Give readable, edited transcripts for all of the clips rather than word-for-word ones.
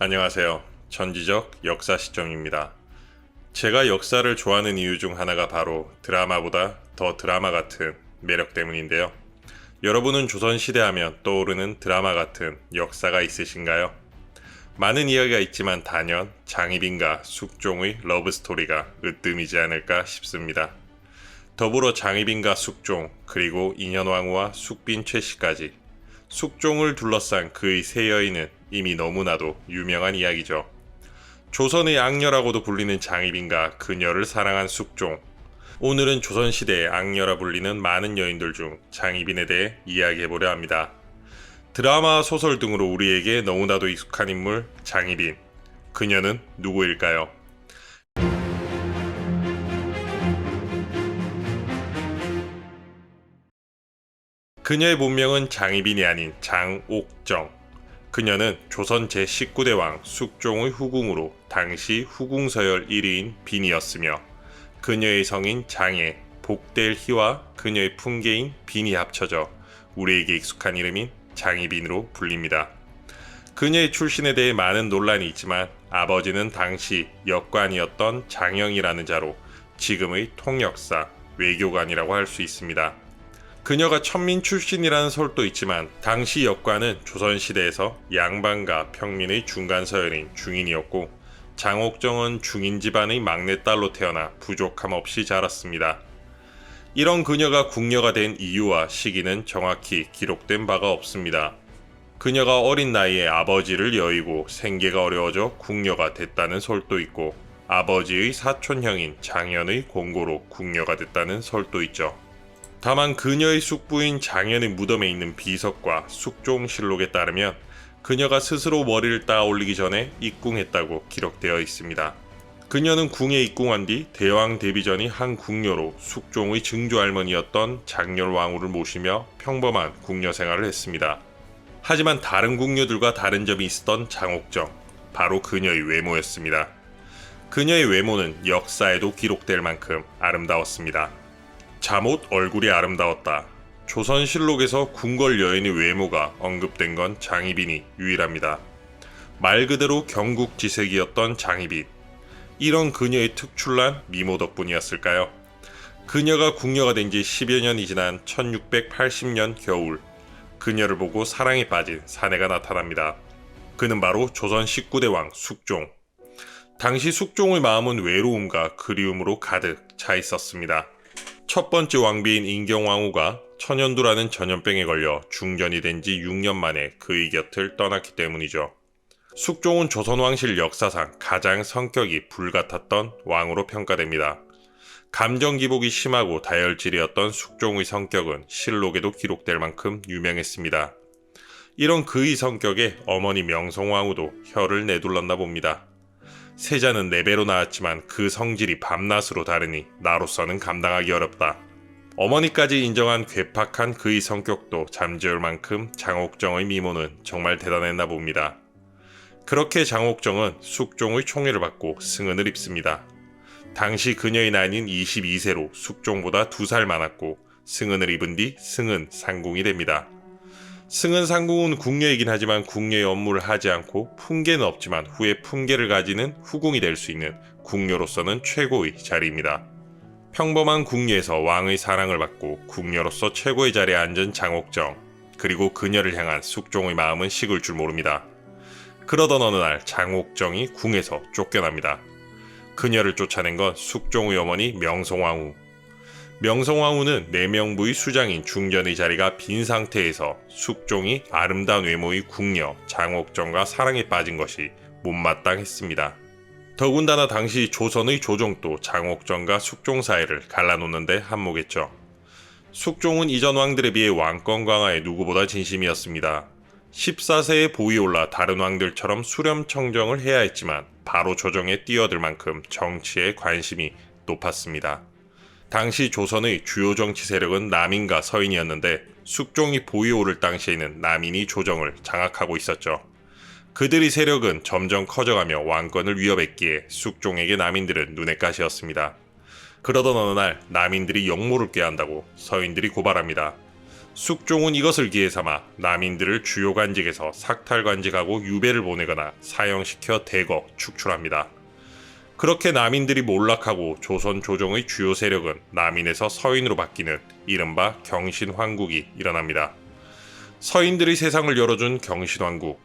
안녕하세요. 전지적 역사 시점입니다. 제가 역사를 좋아하는 이유 중 하나가 바로 드라마보다 더 드라마 같은 매력 때문인데요. 여러분은 조선시대 하면 떠오르는 드라마 같은 역사가 있으신가요? 많은 이야기가 있지만 단연 장희빈과 숙종의 러브스토리가 으뜸이지 않을까 싶습니다. 더불어 장희빈과 숙종, 그리고 인현왕후와 숙빈 최씨까지 숙종을 둘러싼 그의 세 여인은 이미 너무나도 유명한 이야기죠. 조선의 악녀라고도 불리는 장희빈과 그녀를 사랑한 숙종. 오늘은 조선시대의 악녀라 불리는 많은 여인들 중 장희빈에 대해 이야기해보려 합니다. 드라마, 소설 등으로 우리에게 너무나도 익숙한 인물 장희빈. 그녀는 누구일까요? 그녀의 본명은 장희빈이 아닌 장옥정. 그녀는 조선 제19대 왕 숙종의 후궁으로 당시 후궁서열 1위인 빈이었으며 그녀의 성인 장애, 복델희와 그녀의 풍계인 빈이 합쳐져 우리에게 익숙한 이름인 장희빈으로 불립니다. 그녀의 출신에 대해 많은 논란이 있지만 아버지는 당시 역관이었던 장영이라는 자로 지금의 통역사, 외교관이라고 할 수 있습니다. 그녀가 천민 출신이라는 설도 있지만 당시 역관은 조선시대에서 양반과 평민의 중간 서열인 중인이었고 장옥정은 중인 집안의 막내딸로 태어나 부족함 없이 자랐습니다. 이런 그녀가 궁녀가 된 이유와 시기는 정확히 기록된 바가 없습니다. 그녀가 어린 나이에 아버지를 여의고 생계가 어려워져 궁녀가 됐다는 설도 있고 아버지의 사촌형인 장현의 공고로 궁녀가 됐다는 설도 있죠. 다만 그녀의 숙부인 장현의 무덤에 있는 비석과 숙종실록에 따르면 그녀가 스스로 머리를 따 올리기 전에 입궁했다고 기록되어 있습니다. 그녀는 궁에 입궁한 뒤 대왕 데뷔 전이 한 궁녀로 숙종의 증조할머니였던 장렬왕후를 모시며 평범한 궁녀 생활을 했습니다. 하지만 다른 궁녀들과 다른 점이 있었던 장옥정, 바로 그녀의 외모였습니다. 그녀의 외모는 역사에도 기록될 만큼 아름다웠습니다. 잠옷 얼굴이 아름다웠다. 조선실록에서 궁궐 여인의 외모가 언급된 건 장희빈이 유일합니다. 말 그대로 경국지색이었던 장희빈. 이런 그녀의 특출난 미모 덕분이었을까요? 그녀가 궁녀가 된 지 10여 년이 지난 1680년 겨울, 그녀를 보고 사랑에 빠진 사내가 나타납니다. 그는 바로 조선 19대 왕 숙종. 당시 숙종의 마음은 외로움과 그리움으로 가득 차 있었습니다. 첫 번째 왕비인 인경왕후가 천연두라는 전염병에 걸려 중전이 된 지 6년 만에 그의 곁을 떠났기 때문이죠. 숙종은 조선왕실 역사상 가장 성격이 불같았던 왕으로 평가됩니다. 감정 기복이 심하고 다혈질이었던 숙종의 성격은 실록에도 기록될 만큼 유명했습니다. 이런 그의 성격에 어머니 명성왕후도 혀를 내둘렀나 봅니다. 세자는 4배로 낳았지만 그 성질이 밤낮으로 다르니 나로서는 감당하기 어렵다. 어머니까지 인정한 괴팍한 그의 성격도 잠재울 만큼 장옥정의 미모는 정말 대단했나 봅니다. 그렇게 장옥정은 숙종의 총애를 받고 승은을 입습니다. 당시 그녀의 나이는 22세로 숙종보다 2살 많았고 승은을 입은 뒤 승은 상궁이 됩니다. 승은 상궁은 궁녀이긴 하지만 궁녀의 업무를 하지 않고 품계는 없지만 후에 품계를 가지는 후궁이 될 수 있는 궁녀로서는 최고의 자리입니다. 평범한 궁녀에서 왕의 사랑을 받고 궁녀로서 최고의 자리에 앉은 장옥정, 그리고 그녀를 향한 숙종의 마음은 식을 줄 모릅니다. 그러던 어느 날 장옥정이 궁에서 쫓겨납니다. 그녀를 쫓아낸 건 숙종의 어머니 명성왕후. 명성왕후는 내명부의 수장인 중전의 자리가 빈 상태에서 숙종이 아름다운 외모의 궁녀 장옥정과 사랑에 빠진 것이 못마땅했습니다. 더군다나 당시 조선의 조정도 장옥정과 숙종 사이를 갈라놓는데 한몫했죠. 숙종은 이전 왕들에 비해 왕권 강화에 누구보다 진심이었습니다. 14세에 보위에 올라 다른 왕들처럼 수렴청정을 해야 했지만 바로 조정에 뛰어들 만큼 정치에 관심이 높았습니다. 당시 조선의 주요 정치 세력은 남인과 서인이었는데 숙종이 보위에 오를 당시에는 남인이 조정을 장악하고 있었죠. 그들의 세력은 점점 커져가며 왕권을 위협했기에 숙종에게 남인들은 눈엣 가시였습니다. 그러던 어느 날 남인들이 역모를 꾀한다고 서인들이 고발합니다. 숙종은 이것을 기회 삼아 남인들을 주요 관직에서 삭탈관직하고 유배를 보내거나 사형시켜 대거 축출합니다. 그렇게 남인들이 몰락하고 조선 조정의 주요 세력은 남인에서 서인으로 바뀌는 이른바 경신환국이 일어납니다. 서인들이 세상을 열어준 경신환국.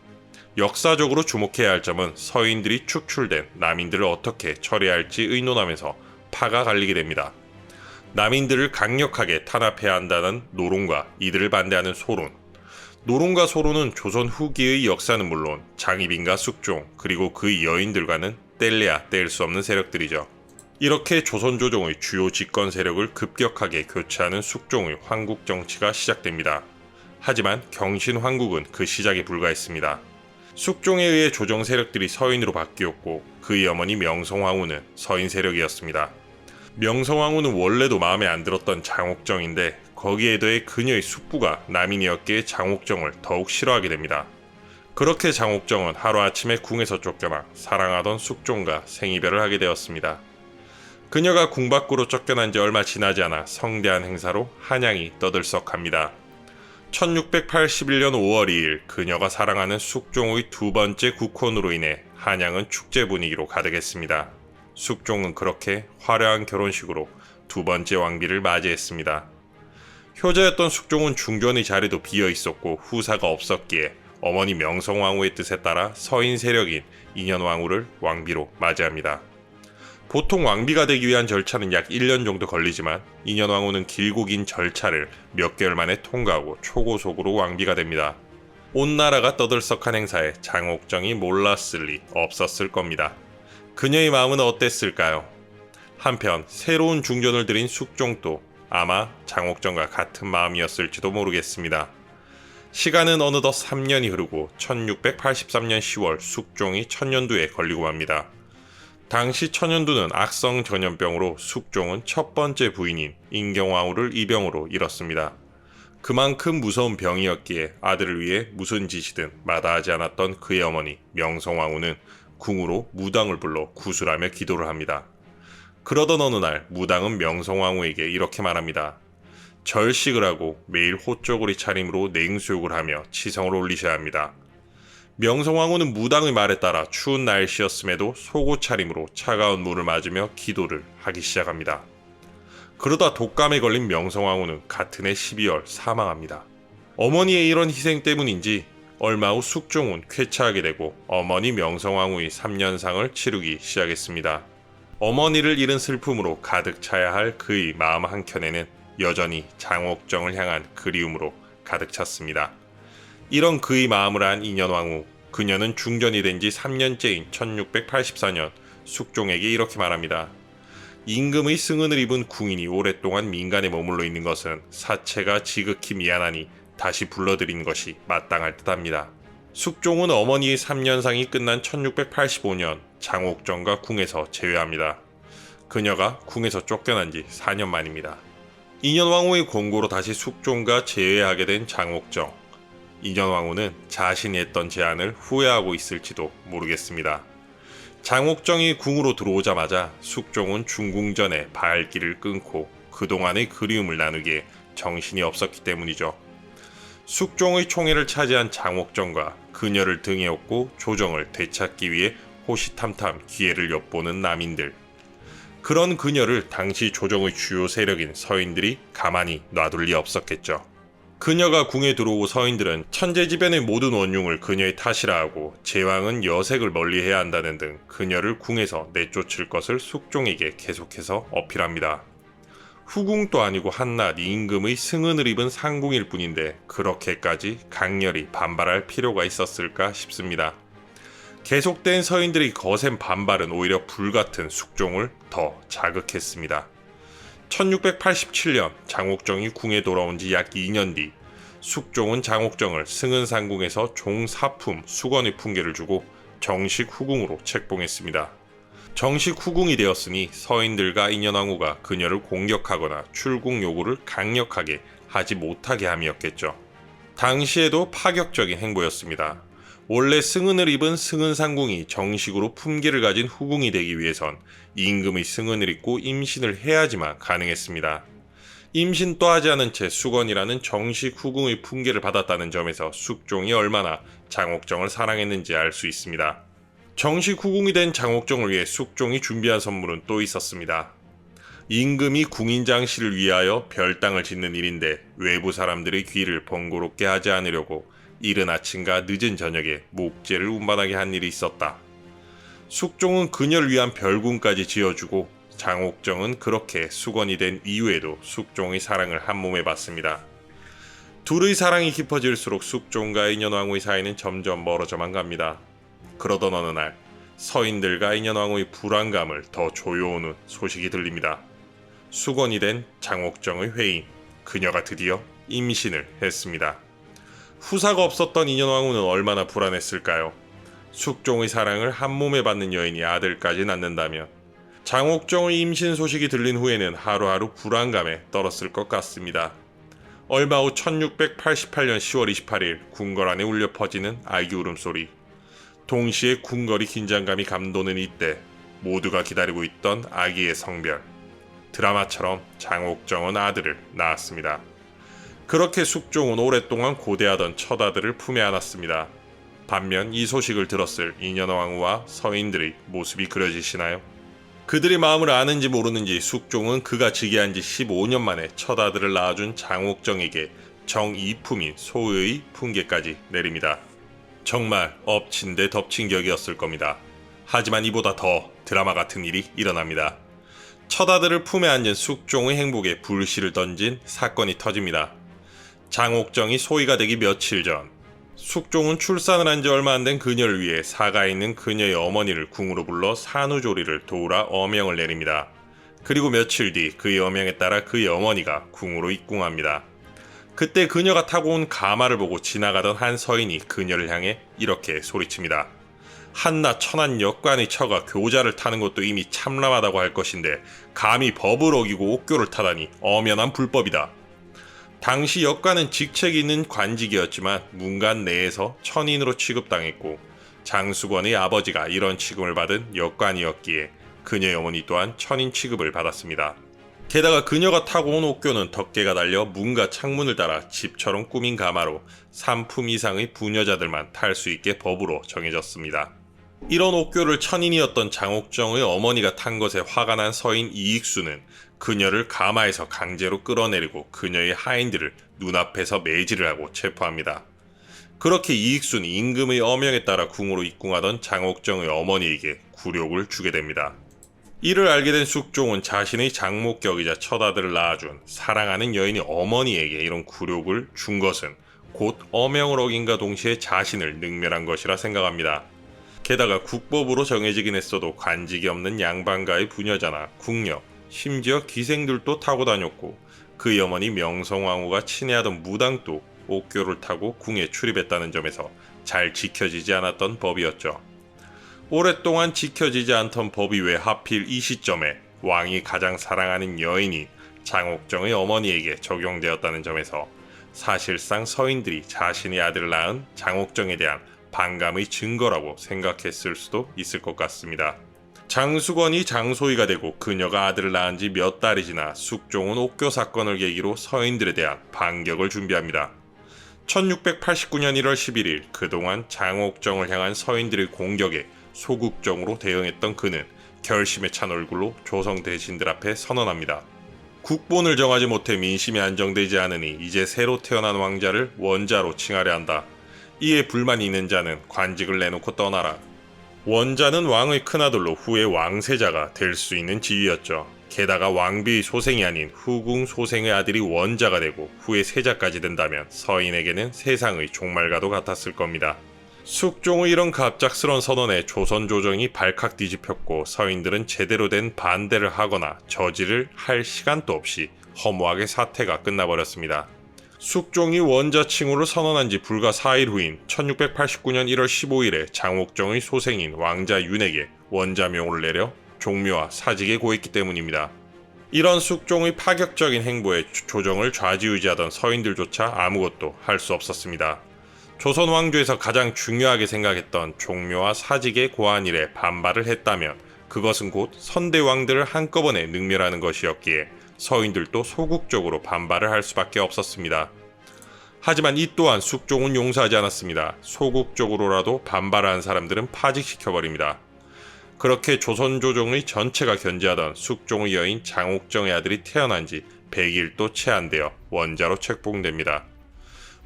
역사적으로 주목해야 할 점은 서인들이 축출된 남인들을 어떻게 처리할지 의논하면서 파가 갈리게 됩니다. 남인들을 강력하게 탄압해야 한다는 노론과 이들을 반대하는 소론. 노론과 소론은 조선 후기의 역사는 물론 장희빈과 숙종 그리고 그의 여인들과는 뗄래야 뗄 수 없는 세력들이죠. 이렇게 조선 조정의 주요 집권 세력을 급격하게 교체하는 숙종의 황국 정치가 시작됩니다. 하지만 경신황국은 그 시작에 불과했습니다. 숙종에 의해 조정 세력들이 서인으로 바뀌었고 그의 어머니 명성황후는 서인 세력이었습니다. 명성황후는 원래도 마음에 안 들었던 장옥정인데 거기에 더해 그녀의 숙부가 남인이었기에 장옥정을 더욱 싫어하게 됩니다. 그렇게 장옥정은 하루아침에 궁에서 쫓겨나 사랑하던 숙종과 생이별을 하게 되었습니다. 그녀가 궁 밖으로 쫓겨난 지 얼마 지나지 않아 성대한 행사로 한양이 떠들썩합니다. 1681년 5월 2일 그녀가 사랑하는 숙종의 두 번째 국혼으로 인해 한양은 축제 분위기로 가득했습니다. 숙종은 그렇게 화려한 결혼식으로 두 번째 왕비를 맞이했습니다. 효자였던 숙종은 중전의 자리도 비어 있었고 후사가 없었기에 어머니 명성황후의 뜻에 따라 서인 세력인 인현왕후를 왕비로 맞이합니다. 보통 왕비가 되기 위한 절차는 약 1년 정도 걸리지만 인현왕후는 길고 긴 절차를 몇 개월 만에 통과하고 초고속으로 왕비가 됩니다. 온 나라가 떠들썩한 행사에 장옥정이 몰랐을 리 없었을 겁니다. 그녀의 마음은 어땠을까요? 한편 새로운 중전을 들인 숙종도 아마 장옥정과 같은 마음이었을지도 모르겠습니다. 시간은 어느덧 3년이 흐르고 1683년 10월 숙종이 천년두에 걸리고 맙니다. 당시 천년두는 악성 전염병으로 숙종은 첫 번째 부인인 인경왕후를 이 병으로 잃었습니다. 그만큼 무서운 병이었기에 아들을 위해 무슨 짓이든 마다하지 않았던 그의 어머니 명성왕후는 궁으로 무당을 불러 구술하며 기도를 합니다. 그러던 어느 날 무당은 명성왕후에게 이렇게 말합니다. 절식을 하고 매일 호쪼고리 차림으로 냉수욕을 하며 치성을 올리셔야 합니다. 명성왕후는 무당의 말에 따라 추운 날씨였음에도 속옷 차림으로 차가운 물을 맞으며 기도를 하기 시작합니다. 그러다 독감에 걸린 명성왕후는 같은 해 12월 사망합니다. 어머니의 이런 희생 때문인지 얼마 후 숙종은 쾌차하게 되고 어머니 명성왕후의 3년상을 치르기 시작했습니다. 어머니를 잃은 슬픔으로 가득 차야 할 그의 마음 한켠에는 여전히 장옥정을 향한 그리움으로 가득 찼습니다. 이런 그의 마음을 안 인현왕후, 그녀는 중전이 된 지 3년째인 1684년 숙종에게 이렇게 말합니다. 임금의 승은을 입은 궁인이 오랫동안 민간에 머물러 있는 것은 사체가 지극히 미안하니 다시 불러들인 것이 마땅할 듯합니다. 숙종은 어머니의 3년상이 끝난 1685년 장옥정과 궁에서 제외합니다. 그녀가 궁에서 쫓겨난 지 4년 만입니다. 인현왕후의 권고로 다시 숙종과 재회하게 된 장옥정. 인현왕후는 자신이 했던 제안을 후회하고 있을지도 모르겠습니다. 장옥정이 궁으로 들어오자마자 숙종은 중궁전에 발길을 끊고 그동안의 그리움을 나누기에 정신이 없었기 때문이죠. 숙종의 총애를 차지한 장옥정과 그녀를 등에 업고 조정을 되찾기 위해 호시탐탐 기회를 엿보는 남인들. 그런 그녀를 당시 조정의 주요 세력인 서인들이 가만히 놔둘 리 없었겠죠. 그녀가 궁에 들어오고 서인들은 천재지변의 모든 원흉을 그녀의 탓이라 하고 제왕은 여색을 멀리해야 한다는 등 그녀를 궁에서 내쫓을 것을 숙종에게 계속해서 어필합니다. 후궁도 아니고 한낱 임금의 승은을 입은 상궁일 뿐인데 그렇게까지 강렬히 반발할 필요가 있었을까 싶습니다. 계속된 서인들의 거센 반발은 오히려 불같은 숙종을 더 자극했습니다. 1687년 장옥정이 궁에 돌아온 지 약 2년 뒤 숙종은 장옥정을 승은상궁에서 종사품 수건의 풍계를 주고 정식 후궁으로 책봉했습니다. 정식 후궁이 되었으니 서인들과 인현왕후가 그녀를 공격하거나 출궁 요구를 강력하게 하지 못하게 함이었겠죠. 당시에도 파격적인 행보였습니다. 원래 승은을 입은 승은상궁이 정식으로 품계를 가진 후궁이 되기 위해선 임금의 승은을 입고 임신을 해야지만 가능했습니다. 임신도 하지 않은 채 수건이라는 정식 후궁의 풍계를 받았다는 점에서 숙종이 얼마나 장옥정을 사랑했는지 알 수 있습니다. 정식 후궁이 된 장옥정을 위해 숙종이 준비한 선물은 또 있었습니다. 임금이 궁인장씨를 위하여 별당을 짓는 일인데 외부 사람들의 귀를 번거롭게 하지 않으려고 이른 아침과 늦은 저녁에 목재를 운반하게 한 일이 있었다. 숙종은 그녀를 위한 별궁까지 지어주고 장옥정은 그렇게 수건이 된 이후에도 숙종의 사랑을 한몸에 받습니다. 둘의 사랑이 깊어질수록 숙종과 인현왕후의 사이는 점점 멀어져만 갑니다. 그러던 어느 날 서인들과 인현왕후의 불안감을 더 조여오는 소식이 들립니다. 수건이 된 장옥정의 회인, 그녀가 드디어 임신을 했습니다. 후사가 없었던 인현왕후는 얼마나 불안했을까요? 숙종의 사랑을 한몸에 받는 여인이 아들까지 낳는다면 장옥정의 임신 소식이 들린 후에는 하루하루 불안감에 떨었을 것 같습니다. 얼마 후 1688년 10월 28일 궁궐 안에 울려 퍼지는 아기 울음소리. 동시에 궁궐이 긴장감이 감도는 이때 모두가 기다리고 있던 아기의 성별. 드라마처럼 장옥정은 아들을 낳았습니다. 그렇게 숙종은 오랫동안 고대하던 첫 아들을 품에 안았습니다. 반면 이 소식을 들었을 인현왕후와 서인들의 모습이 그려지시나요? 그들의 마음을 아는지 모르는지 숙종은 그가 즉위한 지 15년 만에 첫 아들을 낳아준 장옥정에게 정이품인 소의 풍계까지 내립니다. 정말 엎친 데 덮친 격이었을 겁니다. 하지만 이보다 더 드라마 같은 일이 일어납니다. 첫 아들을 품에 안은 숙종의 행복에 불씨를 던진 사건이 터집니다. 장옥정이 소위가 되기 며칠 전 숙종은 출산을 한 지 얼마 안 된 그녀를 위해 사가에 있는 그녀의 어머니를 궁으로 불러 산후조리를 도우라 어명을 내립니다. 그리고 며칠 뒤 그의 어명에 따라 그의 어머니가 궁으로 입궁합니다. 그때 그녀가 타고 온 가마를 보고 지나가던 한 서인이 그녀를 향해 이렇게 소리칩니다. 한낱 천한 역관의 처가 교자를 타는 것도 이미 참람하다고 할 것인데 감히 법을 어기고 옥교를 타다니 엄연한 불법이다. 당시 역관은 직책이 있는 관직이었지만 문관 내에서 천인으로 취급당했고 장수건의 아버지가 이런 취급을 받은 역관이었기에 그녀의 어머니 또한 천인 취급을 받았습니다. 게다가 그녀가 타고 온 옥교는 덮개가 달려 문과 창문을 따라 집처럼 꾸민 가마로 3품 이상의 부녀자들만 탈 수 있게 법으로 정해졌습니다. 이런 옥교를 천인이었던 장옥정의 어머니가 탄 것에 화가 난 서인 이익수는 그녀를 가마에서 강제로 끌어내리고 그녀의 하인들을 눈앞에서 매질을 하고 체포합니다. 그렇게 이익수는 임금의 어명에 따라 궁으로 입궁하던 장옥정의 어머니에게 굴욕을 주게 됩니다. 이를 알게 된 숙종은 자신의 장목격이자 첫 아들을 낳아준 사랑하는 여인의 어머니에게 이런 굴욕을 준 것은 곧 어명을 어긴과 동시에 자신을 능멸한 것이라 생각합니다. 게다가 국법으로 정해지긴 했어도 관직이 없는 양반가의 부녀자나 궁녀, 심지어 기생들도 타고 다녔고 그의 어머니 명성왕후가 친애하던 무당도 옥교를 타고 궁에 출입했다는 점에서 잘 지켜지지 않았던 법이었죠. 오랫동안 지켜지지 않던 법이 왜 하필 이 시점에 왕이 가장 사랑하는 여인인 장옥정의 어머니에게 적용되었다는 점에서 사실상 서인들이 자신의 아들을 낳은 장옥정에 대한 반감의 증거라고 생각했을 수도 있을 것 같습니다. 장수건이 장소위가 되고 그녀가 아들을 낳은 지 몇 달이 지나 숙종은 옥교 사건을 계기로 서인들에 대한 반격을 준비합니다. 1689년 1월 11일 그동안 장옥정을 향한 서인들의 공격에 소극적으로 대응했던 그는 결심에 찬 얼굴로 조성 대신들 앞에 선언합니다. 국본을 정하지 못해 민심이 안정되지 않으니 이제 새로 태어난 왕자를 원자로 칭하려 한다. 이에 불만이 있는 자는 관직을 내놓고 떠나라. 원자는 왕의 큰아들로 후에 왕세자가 될 수 있는 지위였죠. 게다가 왕비의 소생이 아닌 후궁 소생의 아들이 원자가 되고 후에 세자까지 된다면 서인에게는 세상의 종말과도 같았을 겁니다. 숙종의 이런 갑작스런 선언에 조선 조정이 발칵 뒤집혔고 서인들은 제대로 된 반대를 하거나 저지를 할 시간도 없이 허무하게 사태가 끝나버렸습니다. 숙종이 원자 칭호를 선언한 지 불과 4일 후인 1689년 1월 15일에 장옥정의 소생인 왕자 윤에게 원자명을 내려 종묘와 사직에 고했기 때문입니다. 이런 숙종의 파격적인 행보에 조정을 좌지우지하던 서인들조차 아무것도 할 수 없었습니다. 조선 왕조에서 가장 중요하게 생각했던 종묘와 사직에 고한 일에 반발을 했다면 그것은 곧 선대왕들을 한꺼번에 능멸하는 것이었기에 서인들도 소극적으로 반발을 할 수밖에 없었습니다. 하지만 이 또한 숙종은 용서하지 않았습니다. 소극적으로라도 반발한 사람들은 파직시켜버립니다. 그렇게 조선 조정의 전체가 견제하던 숙종의 여인 장옥정의 아들이 태어난 지 100일도 채 안 되어 원자로 책봉됩니다.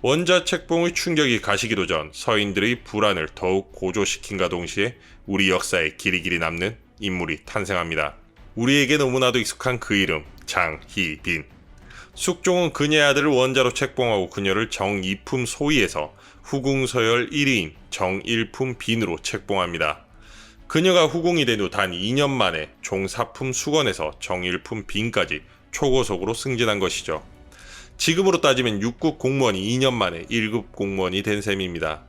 원자 책봉의 충격이 가시기도 전 서인들의 불안을 더욱 고조시킨과 동시에 우리 역사에 길이길이 남는 인물이 탄생합니다. 우리에게 너무나도 익숙한 그 이름, 장희빈. 숙종은 그녀의 아들을 원자로 책봉하고 그녀를 정이품 소위에서 후궁서열 1위인 정일품 빈으로 책봉합니다. 그녀가 후궁이 된 후 단 2년 만에 종사품 수건에서 정일품 빈까지 초고속으로 승진한 것이죠. 지금으로 따지면 6급 공무원이 2년 만에 1급 공무원이 된 셈입니다.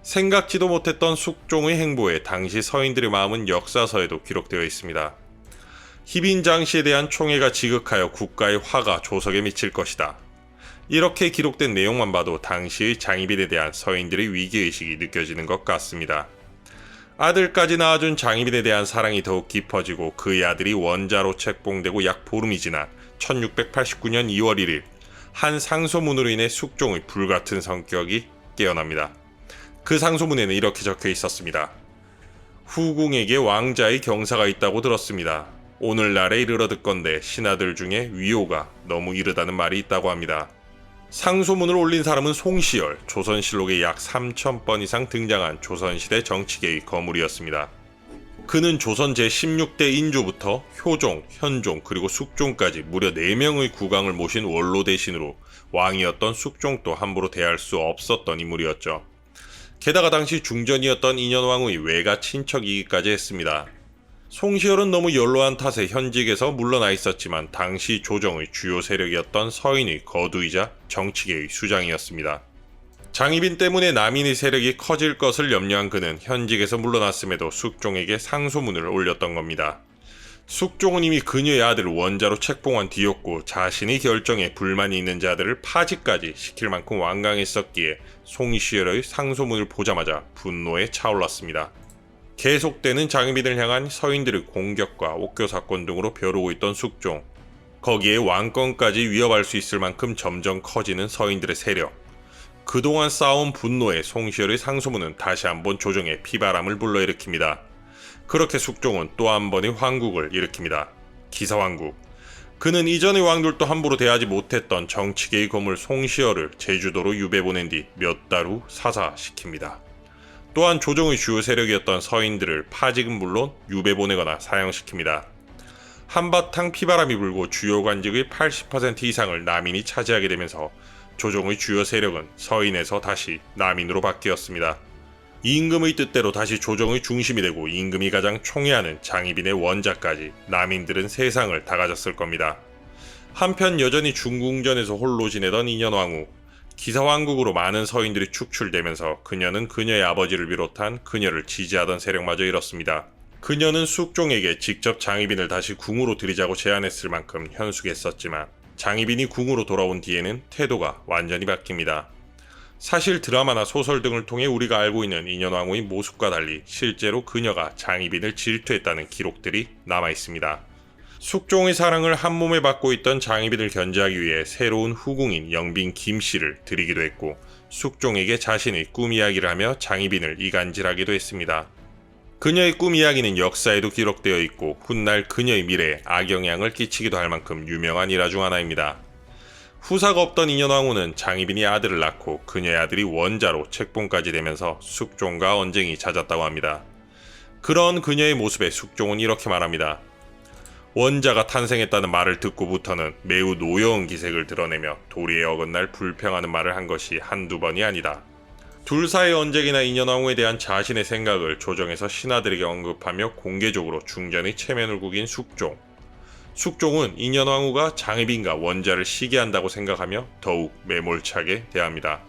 생각지도 못했던 숙종의 행보에 당시 서인들의 마음은 역사서에도 기록되어 있습니다. 희빈 장씨에 대한 총애가 지극하여 국가의 화가 조석에 미칠 것이다. 이렇게 기록된 내용만 봐도 당시의 장희빈에 대한 서인들의 위기의식이 느껴지는 것 같습니다. 아들까지 낳아준 장희빈에 대한 사랑이 더욱 깊어지고 그의 아들이 원자로 책봉되고 약 보름이 지난 1689년 2월 1일 한 상소문으로 인해 숙종의 불같은 성격이 깨어납니다. 그 상소문에는 이렇게 적혀 있었습니다. 후궁에게 왕자의 경사가 있다고 들었습니다. 오늘날에 이르러 듣건대 신하들 중에 위호가 너무 이르다는 말이 있다고 합니다. 상소문을 올린 사람은 송시열, 조선실록에 약 3,000번 이상 등장한 조선시대 정치계의 거물이었습니다. 그는 조선 제16대 인조부터 효종, 현종 그리고 숙종까지 무려 4명의 국왕을 모신 원로 대신으로 왕이었던 숙종도 함부로 대할 수 없었던 인물이었죠. 게다가 당시 중전이었던 인현왕후의 외가 친척이기까지 했습니다. 송시열은 너무 연로한 탓에 현직에서 물러나 있었지만 당시 조정의 주요 세력이었던 서인의 거두이자 정치계의 수장이었습니다. 장희빈 때문에 남인의 세력이 커질 것을 염려한 그는 현직에서 물러났음에도 숙종에게 상소문을 올렸던 겁니다. 숙종은 이미 그녀의 아들을 원자로 책봉한 뒤였고 자신의 결정에 불만이 있는 자들을 파직까지 시킬 만큼 완강했었기에 송시열의 상소문을 보자마자 분노에 차올랐습니다. 계속되는 장희빈을 향한 서인들의 공격과 옥교 사건 등으로 벼르고 있던 숙종, 거기에 왕권까지 위협할 수 있을 만큼 점점 커지는 서인들의 세력. 그동안 쌓아온 분노에 송시열의 상소문은 다시 한번 조정에 피바람을 불러일으킵니다. 그렇게 숙종은 또 한 번의 황국을 일으킵니다. 기사왕국. 그는 이전의 왕들도 함부로 대하지 못했던 정치계의 거물 송시열을 제주도로 유배 보낸 뒤 몇 달 후 사사시킵니다. 또한 조정의 주요 세력이었던 서인들을 파직은 물론 유배 보내거나 사형시킵니다. 한바탕 피바람이 불고 주요 관직의 80% 이상을 남인이 차지하게 되면서 조정의 주요 세력은 서인에서 다시 남인으로 바뀌었습니다. 임금의 뜻대로 다시 조정의 중심이 되고 임금이 가장 총애하는 장희빈의 원자까지 남인들은 세상을 다 가졌을 겁니다. 한편 여전히 중궁전에서 홀로 지내던 인현왕후, 기사왕국으로 많은 서인들이 축출되면서 그녀는 그녀의 아버지를 비롯한 그녀를 지지하던 세력마저 잃었습니다. 그녀는 숙종에게 직접 장희빈을 다시 궁으로 들이자고 제안했을 만큼 현숙했었지만 장희빈이 궁으로 돌아온 뒤에는 태도가 완전히 바뀝니다. 사실 드라마나 소설 등을 통해 우리가 알고 있는 인현왕후의 모습과 달리 실제로 그녀가 장희빈을 질투했다는 기록들이 남아있습니다. 숙종의 사랑을 한몸에 받고 있던 장희빈을 견제하기 위해 새로운 후궁인 영빈 김씨를 들이기도 했고 숙종에게 자신의 꿈 이야기를 하며 장희빈을 이간질하기도 했습니다. 그녀의 꿈 이야기는 역사에도 기록되어 있고 훗날 그녀의 미래에 악영향을 끼치기도 할 만큼 유명한 일화 중 하나입니다. 후사가 없던 인현왕후는 장희빈이 아들을 낳고 그녀의 아들이 원자로 책봉까지 되면서 숙종과 언쟁이 잦았다고 합니다. 그런 그녀의 모습에 숙종은 이렇게 말합니다. 원자가 탄생했다는 말을 듣고부터는 매우 노여운 기색을 드러내며 도리에 어긋날 불평하는 말을 한 것이 한두 번이 아니다. 둘 사이의 언쟁이나 인현왕후에 대한 자신의 생각을 조정에서 신하들에게 언급하며 공개적으로 중전의 체면을 구긴 숙종. 숙종은 인현왕후가 장희빈과 원자를 시기한다고 생각하며 더욱 매몰차게 대합니다.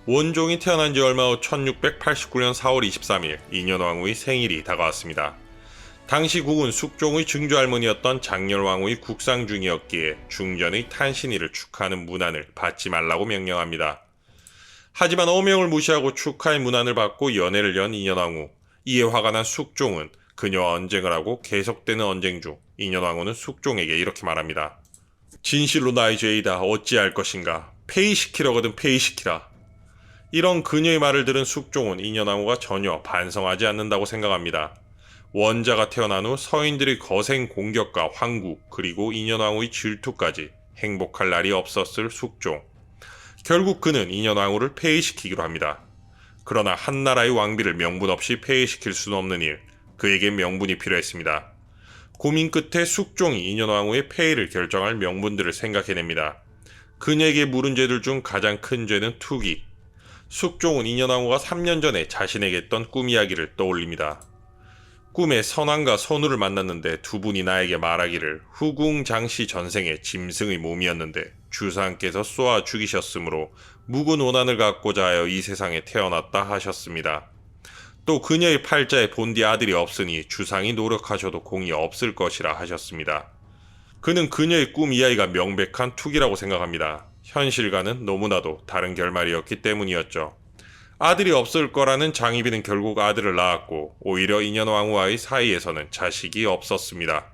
원종이 태어난 지 얼마 후 1689년 4월 23일 인현왕후의 생일이 다가왔습니다. 당시 국은 숙종의 증조할머니였던 장렬왕후의 국상 중이었기에 중전의 탄신일을 축하하는 문안을 받지 말라고 명령합니다. 하지만 어명을 무시하고 축하의 문안을 받고 연애를 연 인현왕후. 이에 화가 난 숙종은 그녀와 언쟁을 하고 계속되는 언쟁 중 인현왕후는 숙종에게 이렇게 말합니다. 진실로 나의 죄이다. 어찌할 것인가. 폐위시키려거든 폐위시키라. 이런 그녀의 말을 들은 숙종은 인현왕후가 전혀 반성하지 않는다고 생각합니다. 원자가 태어난 후 서인들의 거센 공격과 황국 그리고 인현왕후의 질투까지 행복할 날이 없었을 숙종. 결국 그는 인현왕후를 폐위시키기로 합니다. 그러나 한나라의 왕비를 명분 없이 폐위시킬 수는 없는 일, 그에게 명분이 필요했습니다. 고민 끝에 숙종이 인현왕후의 폐위를 결정할 명분들을 생각해냅니다. 그녀에게 물은 죄들 중 가장 큰 죄는 투기. 숙종은 인현왕후가 3년 전에 자신에게 했던 꿈 이야기를 떠올립니다. 꿈에 선왕과 선우를 만났는데 두 분이 나에게 말하기를 후궁 장씨 전생에 짐승의 몸이었는데 주상께서 쏘아 죽이셨으므로 묵은 원한을 갖고자 하여 이 세상에 태어났다 하셨습니다. 또 그녀의 팔자에 본디 아들이 없으니 주상이 노력하셔도 공이 없을 것이라 하셨습니다. 그는 그녀의 꿈 이야기가 명백한 투기라고 생각합니다. 현실과는 너무나도 다른 결말이었기 때문이었죠. 아들이 없을 거라는 장희빈은 결국 아들을 낳았고 오히려 인현왕후와의 사이에서는 자식이 없었습니다.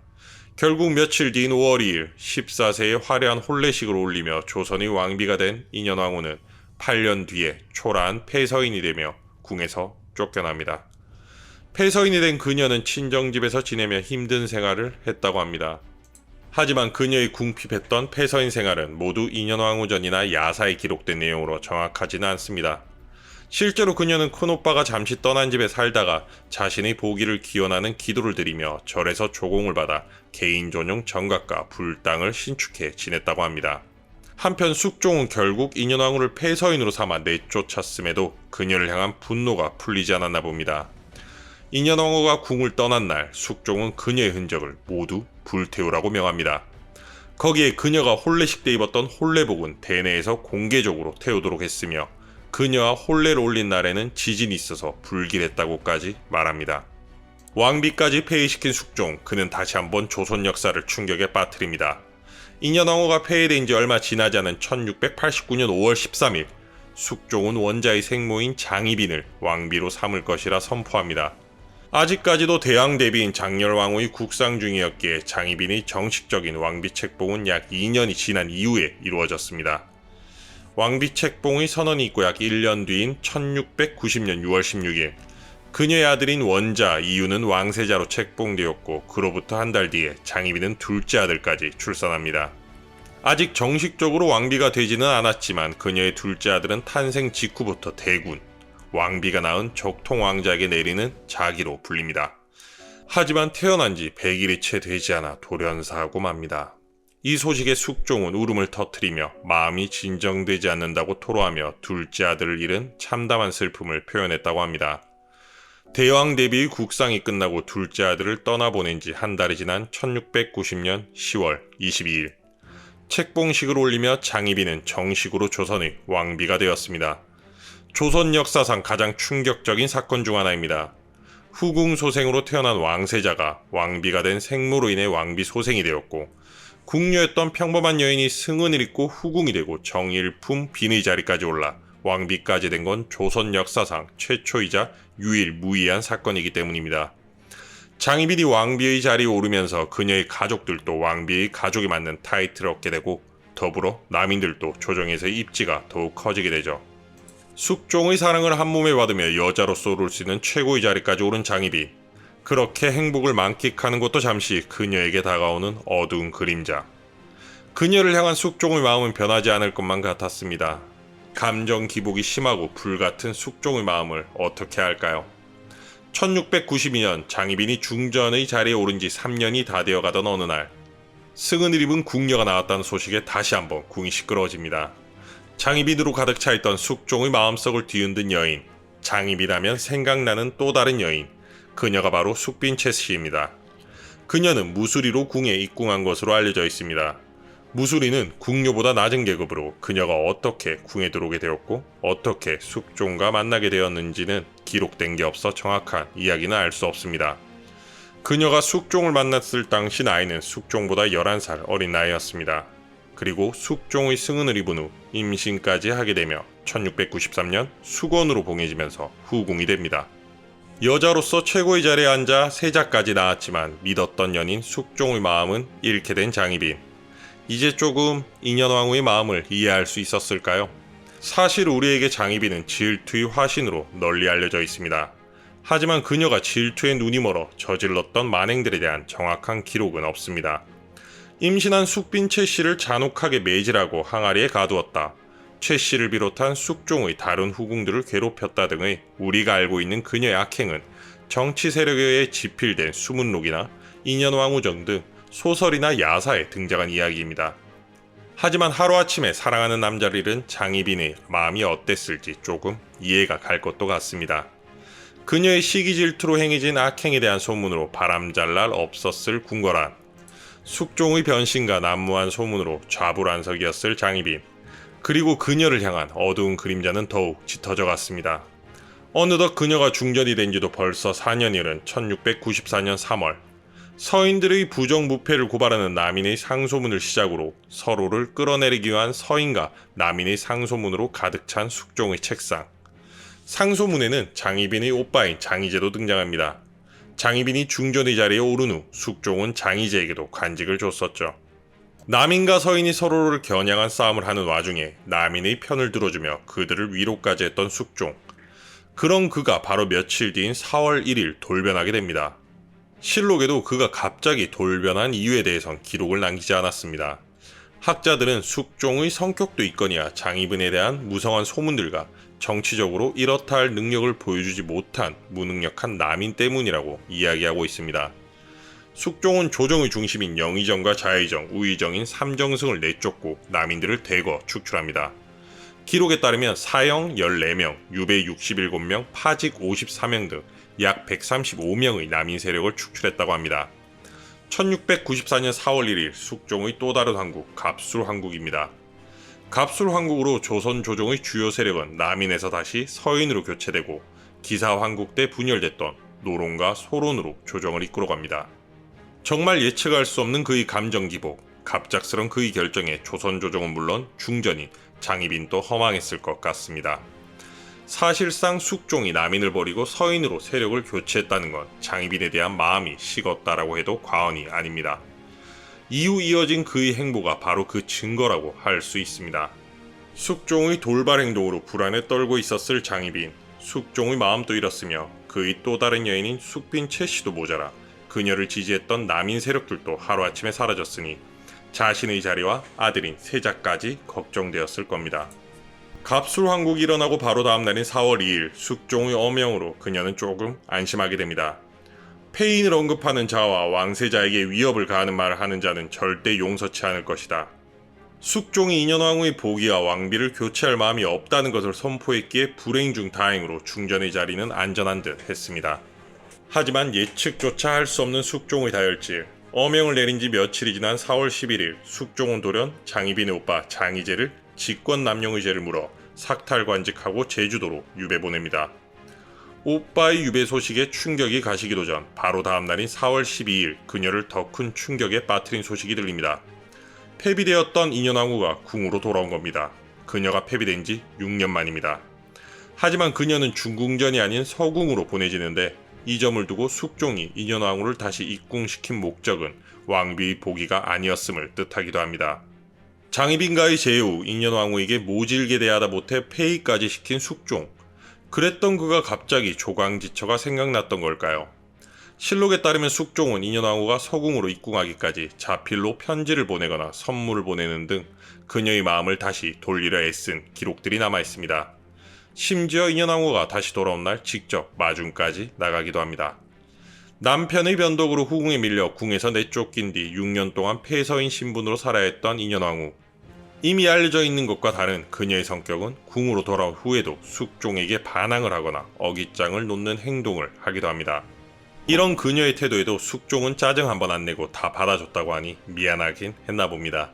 결국 며칠 뒤인 5월 2일 14세의 화려한 혼례식을 올리며 조선의 왕비가 된 인현왕후는 8년 뒤에 초라한 폐서인이 되며 궁에서 쫓겨납니다. 폐서인이 된 그녀는 친정집에서 지내며 힘든 생활을 했다고 합니다. 하지만 그녀의 궁핍했던 폐서인 생활은 모두 인현왕후전이나 야사에 기록된 내용으로 정확하지는 않습니다. 실제로 그녀는 큰오빠가 잠시 떠난 집에 살다가 자신의 보기를 기원하는 기도를 드리며 절에서 조공을 받아 개인 전용 정각과 불당을 신축해 지냈다고 합니다. 한편 숙종은 결국 인현왕후를 폐서인으로 삼아 내쫓았음에도 그녀를 향한 분노가 풀리지 않았나 봅니다. 인현왕후가 궁을 떠난 날 숙종은 그녀의 흔적을 모두 불태우라고 명합니다. 거기에 그녀가 혼례식 때 입었던 혼례복은 대내에서 공개적으로 태우도록 했으며 그녀와 혼례를 올린 날에는 지진이 있어서 불길했다고까지 말합니다. 왕비까지 폐위시킨 숙종, 그는 다시 한번 조선 역사를 충격에 빠뜨립니다. 인현왕후가 폐위된 지 얼마 지나지 않은 1689년 5월 13일 숙종은 원자의 생모인 장희빈을 왕비로 삼을 것이라 선포합니다. 아직까지도 대왕 대비인 장렬왕후의 국상 중이었기에 장희빈의 정식적인 왕비 책봉은 약 2년이 지난 이후에 이루어졌습니다. 왕비 책봉의 선언이 있고 약 1년 뒤인 1690년 6월 16일 그녀의 아들인 원자 이유는 왕세자로 책봉되었고 그로부터 한 달 뒤에 장희빈은 둘째 아들까지 출산합니다. 아직 정식적으로 왕비가 되지는 않았지만 그녀의 둘째 아들은 탄생 직후부터 대군, 왕비가 낳은 적통 왕자에게 내리는 자기로 불립니다. 하지만 태어난 지 100일이 채 되지 않아 돌연사하고 맙니다. 이 소식에 숙종은 울음을 터뜨리며 마음이 진정되지 않는다고 토로하며 둘째 아들을 잃은 참담한 슬픔을 표현했다고 합니다. 대왕 대비의 국상이 끝나고 둘째 아들을 떠나보낸 지 한 달이 지난 1690년 10월 22일 책봉식을 올리며 장희빈은 정식으로 조선의 왕비가 되었습니다. 조선 역사상 가장 충격적인 사건 중 하나입니다. 후궁 소생으로 태어난 왕세자가 왕비가 된 생모로 인해 왕비 소생이 되었고 궁녀였던 평범한 여인이 승은을 입고 후궁이 되고 정일품 빈의 자리까지 올라 왕비까지 된 건 조선 역사상 최초이자 유일무이한 사건이기 때문입니다. 장희빈이 왕비의 자리에 오르면서 그녀의 가족들도 왕비의 가족이 맞는 타이틀을 얻게 되고 더불어 남인들도 조정에서의 입지가 더욱 커지게 되죠. 숙종의 사랑을 한몸에 받으며 여자로서 오를 수 있는 최고의 자리까지 오른 장희빈. 그렇게 행복을 만끽하는 것도 잠시 그녀에게 다가오는 어두운 그림자. 그녀를 향한 숙종의 마음은 변하지 않을 것만 같았습니다. 감정 기복이 심하고 불같은 숙종의 마음을 어떻게 할까요? 1692년 장희빈이 중전의 자리에 오른 지 3년이 다 되어가던 어느 날 승은을 입은 궁녀가 나왔다는 소식에 다시 한번 궁이 시끄러워집니다. 장희빈으로 가득 차있던 숙종의 마음속을 뒤흔든 여인, 장희빈하면 생각나는 또 다른 여인, 그녀가 바로 숙빈채 씨입니다. 그녀는 무수리로 궁에 입궁한 것으로 알려져 있습니다. 무수리는 궁녀보다 낮은 계급으로 그녀가 어떻게 궁에 들어오게 되었고 어떻게 숙종과 만나게 되었는지는 기록된 게 없어 정확한 이야기는 알 수 없습니다. 그녀가 숙종을 만났을 당시 나이는 숙종보다 11살 어린 나이였습니다. 그리고 숙종의 승은을 입은 후 임신까지 하게 되며 1693년 수건으로 봉해지면서 후궁이 됩니다. 여자로서 최고의 자리에 앉아 세자까지 낳았지만 믿었던 연인 숙종의 마음은 잃게 된 장희빈. 이제 조금 인현왕후의 마음을 이해할 수 있었을까요? 사실 우리에게 장희빈은 질투의 화신으로 널리 알려져 있습니다. 하지만 그녀가 질투에 눈이 멀어 저질렀던 만행들에 대한 정확한 기록은 없습니다. 임신한 숙빈 최 씨를 잔혹하게 매질하고 항아리에 가두었다. 최 씨를 비롯한 숙종의 다른 후궁들을 괴롭혔다 등의 우리가 알고 있는 그녀의 악행은 정치 세력에 의해 지필된 수문록이나 인현왕후정 등 소설이나 야사에 등장한 이야기입니다. 하지만 하루아침에 사랑하는 남자를 잃은 장희빈의 마음이 어땠을지 조금 이해가 갈 것도 같습니다. 그녀의 시기 질투로 행해진 악행에 대한 소문으로 바람잘 날 없었을 궁궐안, 숙종의 변신과 난무한 소문으로 좌불안석이었을 장희빈, 그리고 그녀를 향한 어두운 그림자는 더욱 짙어져 갔습니다. 어느덧 그녀가 중전이 된 지도 벌써 4년이 흐른 1694년 3월, 서인들의 부정부패를 고발하는 남인의 상소문을 시작으로 서로를 끌어내리기 위한 서인과 남인의 상소문으로 가득 찬 숙종의 책상. 상소문에는 장희빈의 오빠인 장희제도 등장합니다. 장희빈이 중전의 자리에 오른 후 숙종은 장희제에게도 관직을 줬었죠. 남인과 서인이 서로를 겨냥한 싸움을 하는 와중에 남인의 편을 들어주며 그들을 위로까지 했던 숙종. 그런 그가 바로 며칠 뒤인 4월 1일 돌변하게 됩니다. 실록에도 그가 갑자기 돌변한 이유에 대해선 기록을 남기지 않았습니다. 학자들은 숙종의 성격도 있거니와 장희빈에 대한 무성한 소문들과 정치적으로 이렇다 할 능력을 보여주지 못한 무능력한 남인 때문이라고 이야기하고 있습니다. 숙종은 조정의 중심인 영의정과 자의정, 우의정인 삼정승을 내쫓고 남인들을 대거 축출합니다. 기록에 따르면 사형 14명, 유배 67명, 파직 54명 등 약 135명의 남인 세력을 축출했다고 합니다. 1694년 4월 1일 숙종의 또 다른 황국, 갑술 황국입니다. 갑술 황국으로 조선 조정의 주요 세력은 남인에서 다시 서인으로 교체되고 기사 황국 때 분열됐던 노론과 소론으로 조정을 이끌어갑니다. 정말 예측할 수 없는 그의 감정 기복, 갑작스런 그의 결정에 조선 조정은 물론 중전인 장희빈도 허망했을 것 같습니다. 사실상 숙종이 남인을 버리고 서인으로 세력을 교체했다는 건 장희빈에 대한 마음이 식었다라고 해도 과언이 아닙니다. 이후 이어진 그의 행보가 바로 그 증거라고 할 수 있습니다. 숙종의 돌발 행동으로 불안에 떨고 있었을 장희빈, 숙종의 마음도 잃었으며 그의 또 다른 여인인 숙빈 최 씨도 모자라 그녀를 지지했던 남인 세력들도 하루아침에 사라졌으니 자신의 자리와 아들인 세자까지 걱정되었을 겁니다. 갑술 황국이 일어나고 바로 다음 날인 4월 2일 숙종의 어명으로 그녀는 조금 안심하게 됩니다. 폐인을 언급하는 자와 왕세자에게 위협을 가하는 말을 하는 자는 절대 용서치 않을 것이다. 숙종이 인현왕후의 보기와 왕비를 교체할 마음이 없다는 것을 선포했기에 불행 중 다행으로 중전의 자리는 안전한 듯 했습니다. 하지만 예측조차 할 수 없는 숙종의 다혈질, 어명을 내린 지 며칠이 지난 4월 11일 숙종은 돌연 장희빈의 오빠 장희제를 직권남용의죄를 물어 삭탈관직하고 제주도로 유배 보냅니다. 오빠의 유배 소식에 충격이 가시기도 전 바로 다음 날인 4월 12일 그녀를 더 큰 충격에 빠뜨린 소식이 들립니다. 폐비되었던 인현왕후가 궁으로 돌아온 겁니다. 그녀가 폐비된 지 6년 만입니다. 하지만 그녀는 중궁전이 아닌 서궁으로 보내지는데 이 점을 두고 숙종이 인현왕후를 다시 입궁시킨 목적은 왕비의 보기가 아니었음을 뜻하기도 합니다. 장희빈과의 재후 인현왕후에게 모질게 대하다 못해 폐위까지 시킨 숙종. 그랬던 그가 갑자기 조강지처가 생각났던 걸까요? 실록에 따르면 숙종은 인현왕후가 서궁으로 입궁하기까지 자필로 편지를 보내거나 선물을 보내는 등 그녀의 마음을 다시 돌리려 애쓴 기록들이 남아있습니다. 심지어 인현왕후가 다시 돌아온 날 직접 마중까지 나가기도 합니다. 남편의 변덕으로 후궁에 밀려 궁에서 내쫓긴 뒤 6년 동안 폐서인 신분으로 살아야 했던 인현왕후. 이미 알려져 있는 것과 다른 그녀의 성격은 궁으로 돌아온 후에도 숙종에게 반항을 하거나 어깃장을 놓는 행동을 하기도 합니다. 이런 그녀의 태도에도 숙종은 짜증 한번 안 내고 다 받아줬다고 하니 미안하긴 했나 봅니다.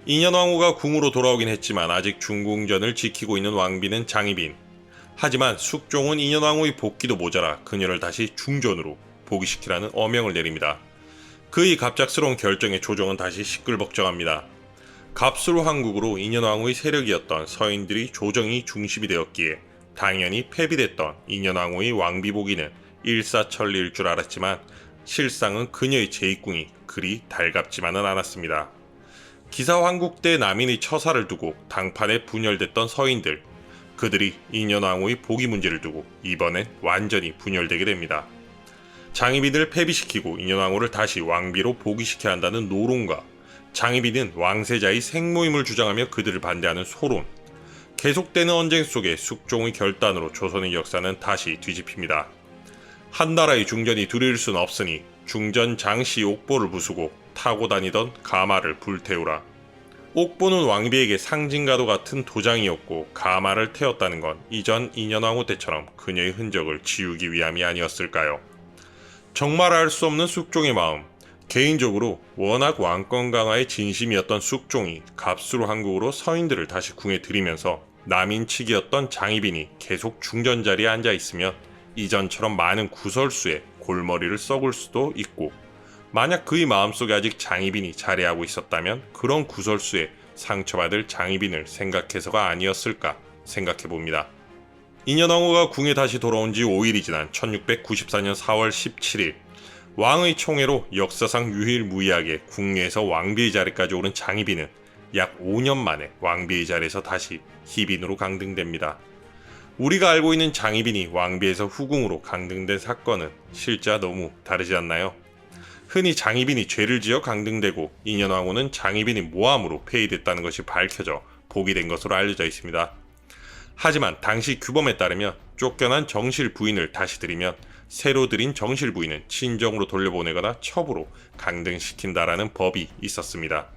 인현왕후가 궁으로 돌아오긴 했지만 아직 중궁전을 지키고 있는 왕비는 장희빈. 하지만 숙종은 인현왕후의 복귀도 모자라 그녀를 다시 중전으로 복위시키라는 어명을 내립니다. 그의 갑작스러운 결정에 조정은 다시 시끌벅적합니다. 갑술 황국으로 인현왕후의 세력이었던 서인들이 조정이 중심이 되었기에 당연히 폐비됐던 인현왕후의 왕비 복위는 일사천리일 줄 알았지만 실상은 그녀의 재입궁이 그리 달갑지만은 않았습니다. 기사 황국대 남인의 처사를 두고 당판에 분열됐던 서인들, 그들이 인현왕후의 복위 문제를 두고 이번엔 완전히 분열되게 됩니다. 장희빈을 폐비시키고 인현왕후를 다시 왕비로 복위시켜야 한다는 노론과 장희빈은 왕세자의 생모임을 주장하며 그들을 반대하는 소론, 계속되는 언쟁 속에 숙종의 결단으로 조선의 역사는 다시 뒤집힙니다. 한나라의 중전이 두려울 수는 없으니 중전 장씨 옥보를 부수고 타고 다니던 가마를 불태우라. 옥보는 왕비에게 상징과도 같은 도장이었고 가마를 태웠다는 건 이전 인현왕후 때처럼 그녀의 흔적을 지우기 위함이 아니었을까요? 정말 알 수 없는 숙종의 마음. 개인적으로 워낙 왕권 강화에 진심이었던 숙종이 갑수로 한국으로 서인들을 다시 궁에 들이면서 남인치기였던 장희빈이 계속 중전 자리에 앉아 있으면 이전처럼 많은 구설수에 골머리를 썩을 수도 있고, 만약 그의 마음속에 아직 장희빈이 자리하고 있었다면 그런 구설수에 상처받을 장희빈을 생각해서가 아니었을까 생각해봅니다. 인현왕후가 궁에 다시 돌아온 지 5일이 지난 1694년 4월 17일, 왕의 총애로 역사상 유일무이하게 궁리에서 왕비의 자리까지 오른 장희빈은 약 5년 만에 왕비의 자리에서 다시 희빈으로 강등됩니다. 우리가 알고 있는 장희빈이 왕비에서 후궁으로 강등된 사건은 실제와 너무 다르지 않나요? 흔히 장희빈이 죄를 지어 강등되고 인현왕후는 장희빈이 모함으로 폐위됐다는 것이 밝혀져 복위된 것으로 알려져 있습니다. 하지만 당시 규범에 따르면 쫓겨난 정실 부인을 다시 들이면 새로 들인 정실 부인은 친정으로 돌려보내거나 첩으로 강등시킨다라는 법이 있었습니다.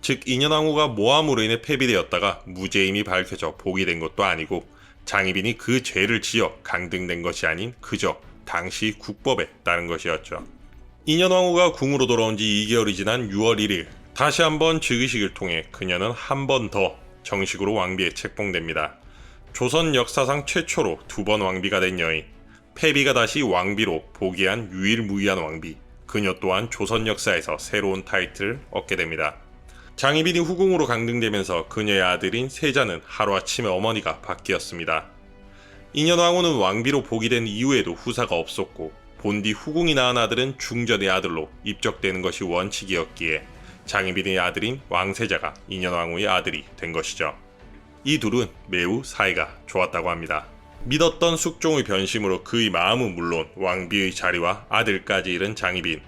즉 인현왕후가 모함으로 인해 폐비되었다가 무죄임이 밝혀져 복위된 것도 아니고 장희빈이 그 죄를 지어 강등된 것이 아닌 그저 당시 국법에 따른 것이었죠. 인현왕후가 궁으로 돌아온 지 2개월이 지난 6월 1일, 다시 한번 즉위식을 통해 그녀는 한 번 더 정식으로 왕비에 책봉됩니다. 조선 역사상 최초로 2번 왕비가 된 여인, 폐비가 다시 왕비로 복위한 유일무이한 왕비, 그녀 또한 조선 역사에서 새로운 타이틀을 얻게 됩니다. 장희빈이 후궁으로 강등되면서 그녀의 아들인 세자는 하루아침에 어머니가 바뀌었습니다. 인현왕후는 왕비로 복위된 이후에도 후사가 없었고 본디 후궁이 낳은 아들은 중전의 아들로 입적되는 것이 원칙이었기에 장희빈의 아들인 왕세자가 인현왕후의 아들이 된 것이죠. 이 둘은 매우 사이가 좋았다고 합니다. 믿었던 숙종의 변심으로 그의 마음은 물론 왕비의 자리와 아들까지 잃은 장희빈.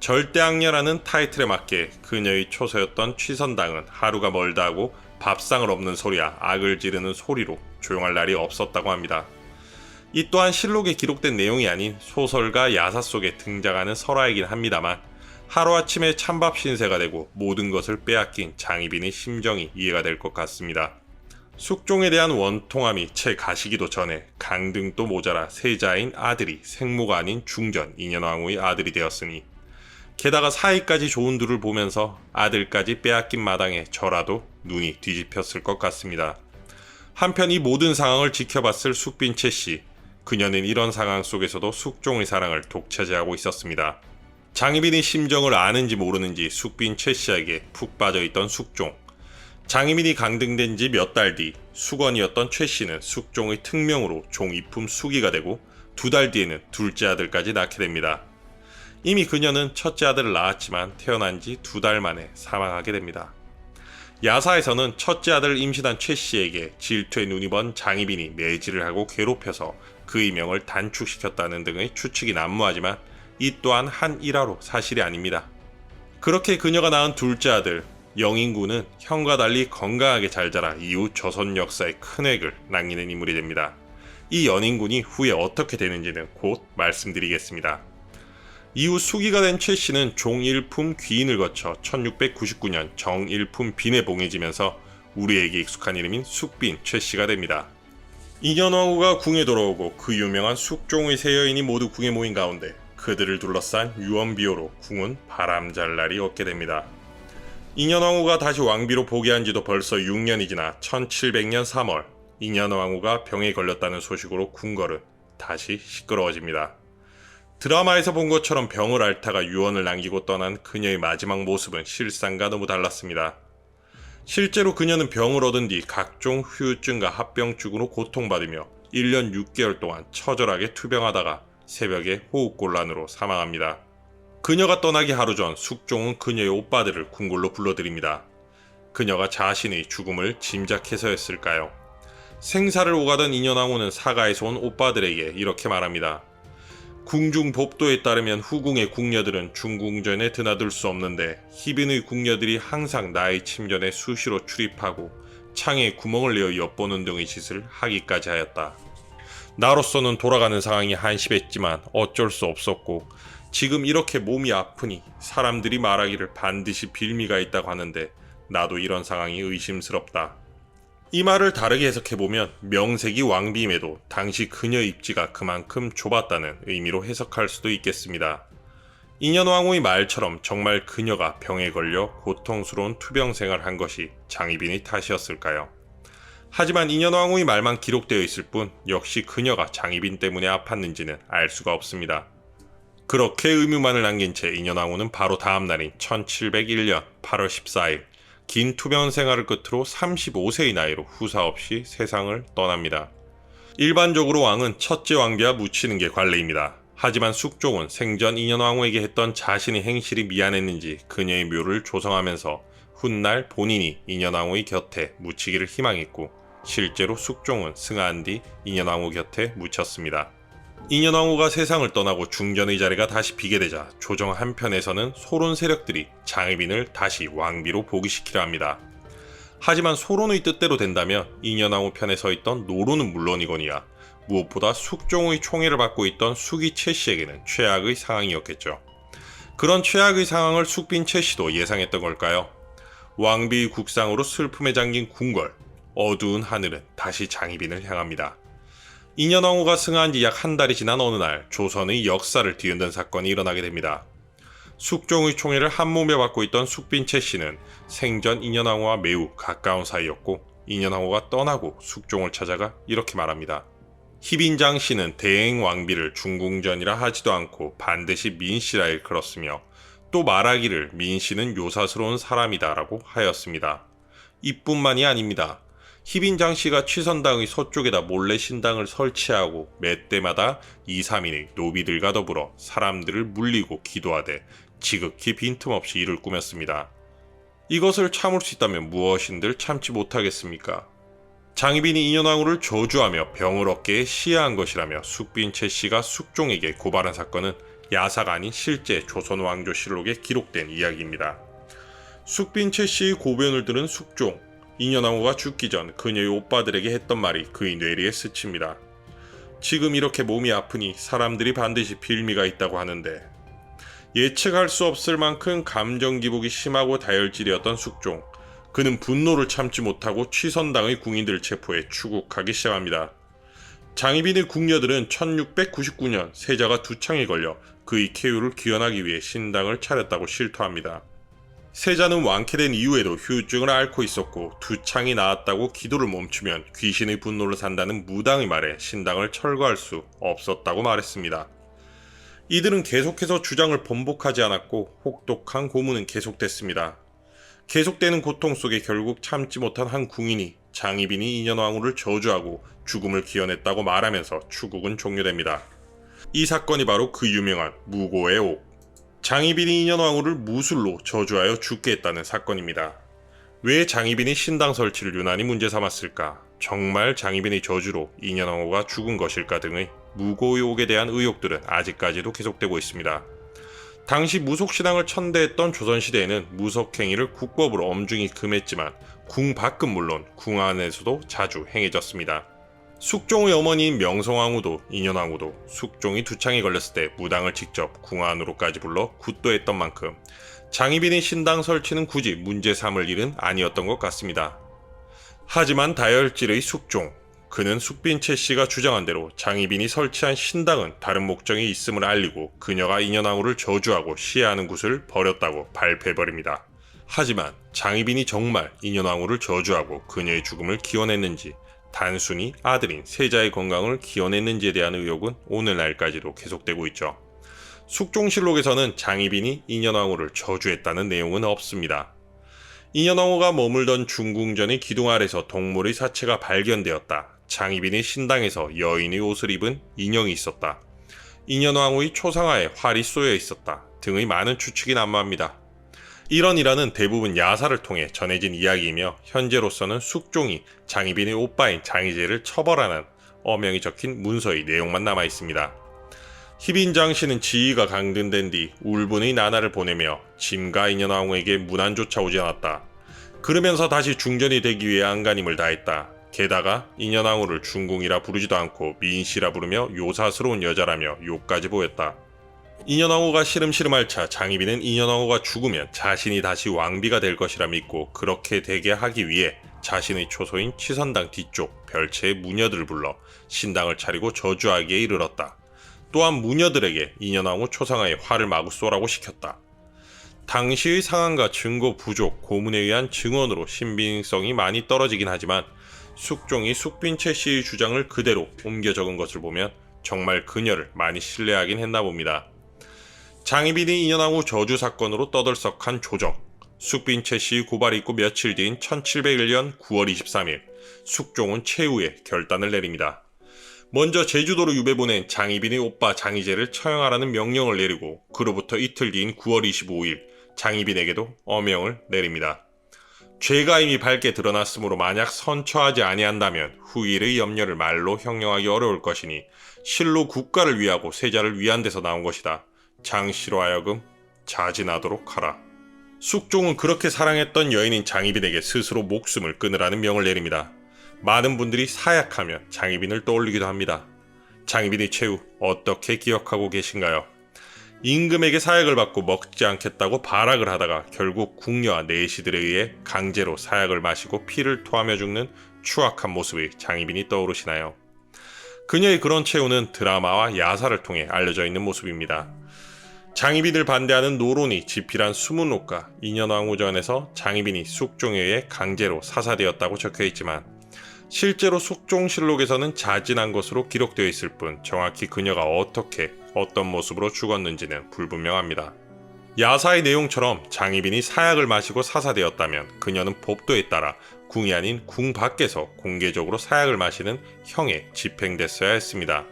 절대악녀라는 타이틀에 맞게 그녀의 초서였던 취선당은 하루가 멀다 하고 밥상을 엎는 소리야 악을 지르는 소리로 조용할 날이 없었다고 합니다. 이 또한 실록에 기록된 내용이 아닌 소설과 야사 속에 등장하는 설화이긴 합니다만 하루아침에 찬밥 신세가 되고 모든 것을 빼앗긴 장희빈의 심정이 이해가 될 것 같습니다. 숙종에 대한 원통함이 채 가시기도 전에 강등도 모자라 세자인 아들이 생모가 아닌 중전 인현왕후의 아들이 되었으니, 게다가 사이까지 좋은 둘을 보면서 아들까지 빼앗긴 마당에 저라도 눈이 뒤집혔을 것 같습니다. 한편 이 모든 상황을 지켜봤을 숙빈 최씨, 그녀는 이런 상황 속에서도 숙종의 사랑을 독차지하고 있었습니다. 장희빈의 심정을 아는지 모르는지 숙빈 최씨에게 푹 빠져있던 숙종. 장희빈이 강등된 지 몇 달 뒤 숙원이었던 최씨는 숙종의 특명으로 종이품 수기가 되고 2달 뒤에는 둘째 아들까지 낳게 됩니다. 이미 그녀는 첫째 아들을 낳았지만 태어난 지 2달 만에 사망하게 됩니다. 야사에서는 첫째 아들을 임신한 최씨에게 질투에 눈이 먼 장희빈이 매질을 하고 괴롭혀서 그의 명을 단축시켰다는 등의 추측이 난무하지만 이 또한 한 일화로 사실이 아닙니다. 그렇게 그녀가 낳은 둘째 아들 영인군은 형과 달리 건강하게 잘 자라 이후 조선 역사에 큰 획을 남기는 인물이 됩니다. 이 연인군이 후에 어떻게 되는지는 곧 말씀드리겠습니다. 이후 수기가 된 최씨는 종일품 귀인을 거쳐 1699년 정일품 빈에 봉해지면서 우리에게 익숙한 이름인 숙빈 최씨가 됩니다. 인현왕후가 궁에 돌아오고 그 유명한 숙종의 세 여인이 모두 궁에 모인 가운데 그들을 둘러싼 유언비어로 궁은 바람잘 날이 없게 됩니다. 인현왕후가 다시 왕비로 복위한 지도 벌써 6년이 지나 1700년 3월, 인현왕후가 병에 걸렸다는 소식으로 궁궐은 다시 시끄러워집니다. 드라마에서 본 것처럼 병을 앓다가 유언을 남기고 떠난 그녀의 마지막 모습은 실상과 너무 달랐습니다. 실제로 그녀는 병을 얻은 뒤 각종 후유증과 합병증으로 고통받으며 1년 6개월 동안 처절하게 투병하다가 새벽에 호흡곤란으로 사망합니다. 그녀가 떠나기 하루 전 숙종은 그녀의 오빠들을 궁궐로 불러들입니다. 그녀가 자신의 죽음을 짐작해서였을까요? 생사를 오가던 인현왕후는 사가에서 온 오빠들에게 이렇게 말합니다. 궁중 법도에 따르면 후궁의 궁녀들은 중궁전에 드나들 수 없는데 희빈의 궁녀들이 항상 나의 침전에 수시로 출입하고 창에 구멍을 내어 엿보는 등의 짓을 하기까지 하였다. 나로서는 돌아가는 상황이 한심했지만 어쩔 수 없었고 지금 이렇게 몸이 아프니 사람들이 말하기를 반드시 빌미가 있다고 하는데 나도 이런 상황이 의심스럽다. 이 말을 다르게 해석해보면 명색이 왕비임에도 당시 그녀 입지가 그만큼 좁았다는 의미로 해석할 수도 있겠습니다. 인현왕후의 말처럼 정말 그녀가 병에 걸려 고통스러운 투병 생활을 한 것이 장희빈의 탓이었을까요? 하지만 인현왕후의 말만 기록되어 있을 뿐 역시 그녀가 장희빈 때문에 아팠는지는 알 수가 없습니다. 그렇게 의문만을 남긴 채 인현왕후는 바로 다음 날인 1701년 8월 14일 긴 투병 생활을 끝으로 35세의 나이로 후사 없이 세상을 떠납니다. 일반적으로 왕은 첫째 왕비와 묻히는 게 관례입니다. 하지만 숙종은 생전 인현왕후에게 했던 자신의 행실이 미안했는지 그녀의 묘를 조성하면서 훗날 본인이 인현왕후의 곁에 묻히기를 희망했고 실제로 숙종은 승하한 뒤 인현왕후 곁에 묻혔습니다. 인현왕후가 세상을 떠나고 중전의 자리가 다시 비게 되자 조정 한편에서는 소론 세력들이 장희빈을 다시 왕비로 복위시키려 합니다. 하지만 소론의 뜻대로 된다면 인현왕후 편에 서 있던 노론은 물론이거니와 무엇보다 숙종의 총애를 받고 있던 숙이 최씨에게는 최악의 상황이었겠죠. 그런 최악의 상황을 숙빈 최씨도 예상했던 걸까요? 왕비의 국상으로 슬픔에 잠긴 궁궐, 어두운 하늘은 다시 장희빈을 향합니다. 인현왕후가 승하한 지 약 한 달이 지난 어느 날 조선의 역사를 뒤흔든 사건이 일어나게 됩니다. 숙종의 총애를 한몸에 받고 있던 숙빈 최씨는 생전 인현왕후와 매우 가까운 사이였고 인현왕후가 떠나고 숙종을 찾아가 이렇게 말합니다. 희빈장 씨는 대행 왕비를 중궁전이라 하지도 않고 반드시 민씨라 일컬었으며 또 말하기를 민씨는 요사스러운 사람이다 라고 하였습니다. 이뿐만이 아닙니다. 희빈장 씨가 취선당의 서쪽에다 몰래 신당을 설치하고 매 때마다 2, 3인의 노비들과 더불어 사람들을 물리고 기도하되 지극히 빈틈없이 일을 꾸몄습니다. 이것을 참을 수 있다면 무엇인들 참지 못하겠습니까? 장희빈이 인현왕후를 저주하며 병을 어깨에 시해한 것이라며 숙빈 최씨가 숙종에게 고발한 사건은 야사가 아닌 실제 조선왕조실록에 기록된 이야기입니다. 숙빈 최씨의 고변을 들은 숙종, 인현왕후가 죽기 전 그녀의 오빠들에게 했던 말이 그의 뇌리에 스칩니다. 지금 이렇게 몸이 아프니 사람들이 반드시 빌미가 있다고 하는데 예측할 수 없을 만큼 감정 기복이 심하고 다혈질이었던 숙종. 그는 분노를 참지 못하고 취선당의 궁인들을 체포해 추국하기 시작합니다. 장희빈의 궁녀들은 1699년 세자가 두창에 걸려 그의 쾌유를 기원하기 위해 신당을 차렸다고 실토합니다. 세자는 완쾌된 이후에도 후유증을 앓고 있었고 두창이 나았다고 기도를 멈추면 귀신의 분노를 산다는 무당의 말에 신당을 철거할 수 없었다고 말했습니다. 이들은 계속해서 주장을 번복하지 않았고 혹독한 고문은 계속됐습니다. 계속되는 고통 속에 결국 참지 못한 한 궁인이 장희빈이 인현왕후를 저주하고 죽음을 기원했다고 말하면서 추국은 종료됩니다. 이 사건이 바로 그 유명한 무고의 옥. 장희빈이 인현왕후를 무술로 저주하여 죽게 했다는 사건입니다. 왜 장희빈이 신당 설치를 유난히 문제 삼았을까? 정말 장희빈의 저주로 인현왕후가 죽은 것일까 등의 무고의 옥에 대한 의혹들은 아직까지도 계속되고 있습니다. 당시 무속신앙을 천대했던 조선시대에는 무속행위를 국법으로 엄중히 금했지만 궁 밖은 물론 궁 안에서도 자주 행해졌습니다. 숙종의 어머니인 명성왕후도 인현왕후도 숙종이 두창에 걸렸을 때 무당을 직접 궁 안으로까지 불러 굿도했던 만큼 장희빈의 신당 설치는 굳이 문제 삼을 일은 아니었던 것 같습니다. 하지만 다혈질의 숙종, 그는 숙빈 최씨가 주장한 대로 장희빈이 설치한 신당은 다른 목적이 있음을 알리고 그녀가 인현왕후를 저주하고 시해하는 굿을 버렸다고 발표해버립니다. 하지만 장희빈이 정말 인현왕후를 저주하고 그녀의 죽음을 기원했는지 단순히 아들인 세자의 건강을 기원했는지에 대한 의혹은 오늘날까지도 계속되고 있죠. 숙종실록에서는 장희빈이 인현왕후를 저주했다는 내용은 없습니다. 인현왕후가 머물던 중궁전의 기둥 아래서 동물의 사체가 발견되었다. 장희빈의 신당에서 여인의 옷을 입은 인형이 있었다. 인현왕후의 초상화에 활이 쏘여 있었다. 등의 많은 추측이 난무합니다. 이런 일화는 대부분 야사를 통해 전해진 이야기이며 현재로서는 숙종이 장희빈의 오빠인 장희재를 처벌하는 어명이 적힌 문서의 내용만 남아 있습니다. 희빈장 씨는 지위가 강등된 뒤 울분의 나날을 보내며 짐과 인현왕후에게 문안조차 오지 않았다. 그러면서 다시 중전이 되기 위해 안간힘을 다했다. 게다가 인현왕후를 중궁이라 부르지도 않고 미인씨라 부르며 요사스러운 여자라며 욕까지 보였다. 인현왕후가 시름시름할 차 장희빈은 인현왕후가 죽으면 자신이 다시 왕비가 될 것이라 믿고 그렇게 되게 하기 위해 자신의 초소인 치선당 뒤쪽 별채의 무녀들을 불러 신당을 차리고 저주하기에 이르렀다. 또한 무녀들에게 인현왕후 초상화에 활을 마구 쏘라고 시켰다. 당시의 상황과 증거 부족, 고문에 의한 증언으로 신빙성이 많이 떨어지긴 하지만 숙종이 숙빈채 씨의 주장을 그대로 옮겨 적은 것을 보면 정말 그녀를 많이 신뢰하긴 했나 봅니다. 장희빈이 인현왕후 저주 사건으로 떠들썩한 조정. 숙빈채 씨의 고발이 있고 며칠 뒤인 1701년 9월 23일 숙종은 최후의 결단을 내립니다. 먼저 제주도로 유배 보낸 장희빈의 오빠 장희재를 처형하라는 명령을 내리고 그로부터 이틀 뒤인 9월 25일 장희빈에게도 어명을 내립니다. 죄가 이미 밝게 드러났으므로 만약 선처하지 아니한다면 후일의 염려를 말로 형용하기 어려울 것이니 실로 국가를 위하고 세자를 위한 데서 나온 것이다. 장씨로 하여금 자진하도록 하라. 숙종은 그렇게 사랑했던 여인인 장희빈에게 스스로 목숨을 끊으라는 명을 내립니다. 많은 분들이 사약하면 장희빈을 떠올리기도 합니다. 장희빈의 최후 어떻게 기억하고 계신가요? 임금에게 사약을 받고 먹지 않겠다고 발악을 하다가 결국 궁녀와 내시들에 의해 강제로 사약을 마시고 피를 토하며 죽는 추악한 모습의 장희빈이 떠오르시나요? 그녀의 그런 최후는 드라마와 야사를 통해 알려져 있는 모습입니다. 장희빈을 반대하는 노론이 집필한 수문록과 인현왕후전에서 장희빈이 숙종에 의해 강제로 사사되었다고 적혀있지만 실제로 숙종실록에서는 자진한 것으로 기록되어 있을 뿐 정확히 그녀가 어떻게 어떤 모습으로 죽었는지는 불분명합니다. 야사의 내용처럼 장희빈이 사약을 마시고 사사되었다면 그녀는 법도에 따라 궁이 아닌 궁 밖에서 공개적으로 사약을 마시는 형에 집행됐어야 했습니다.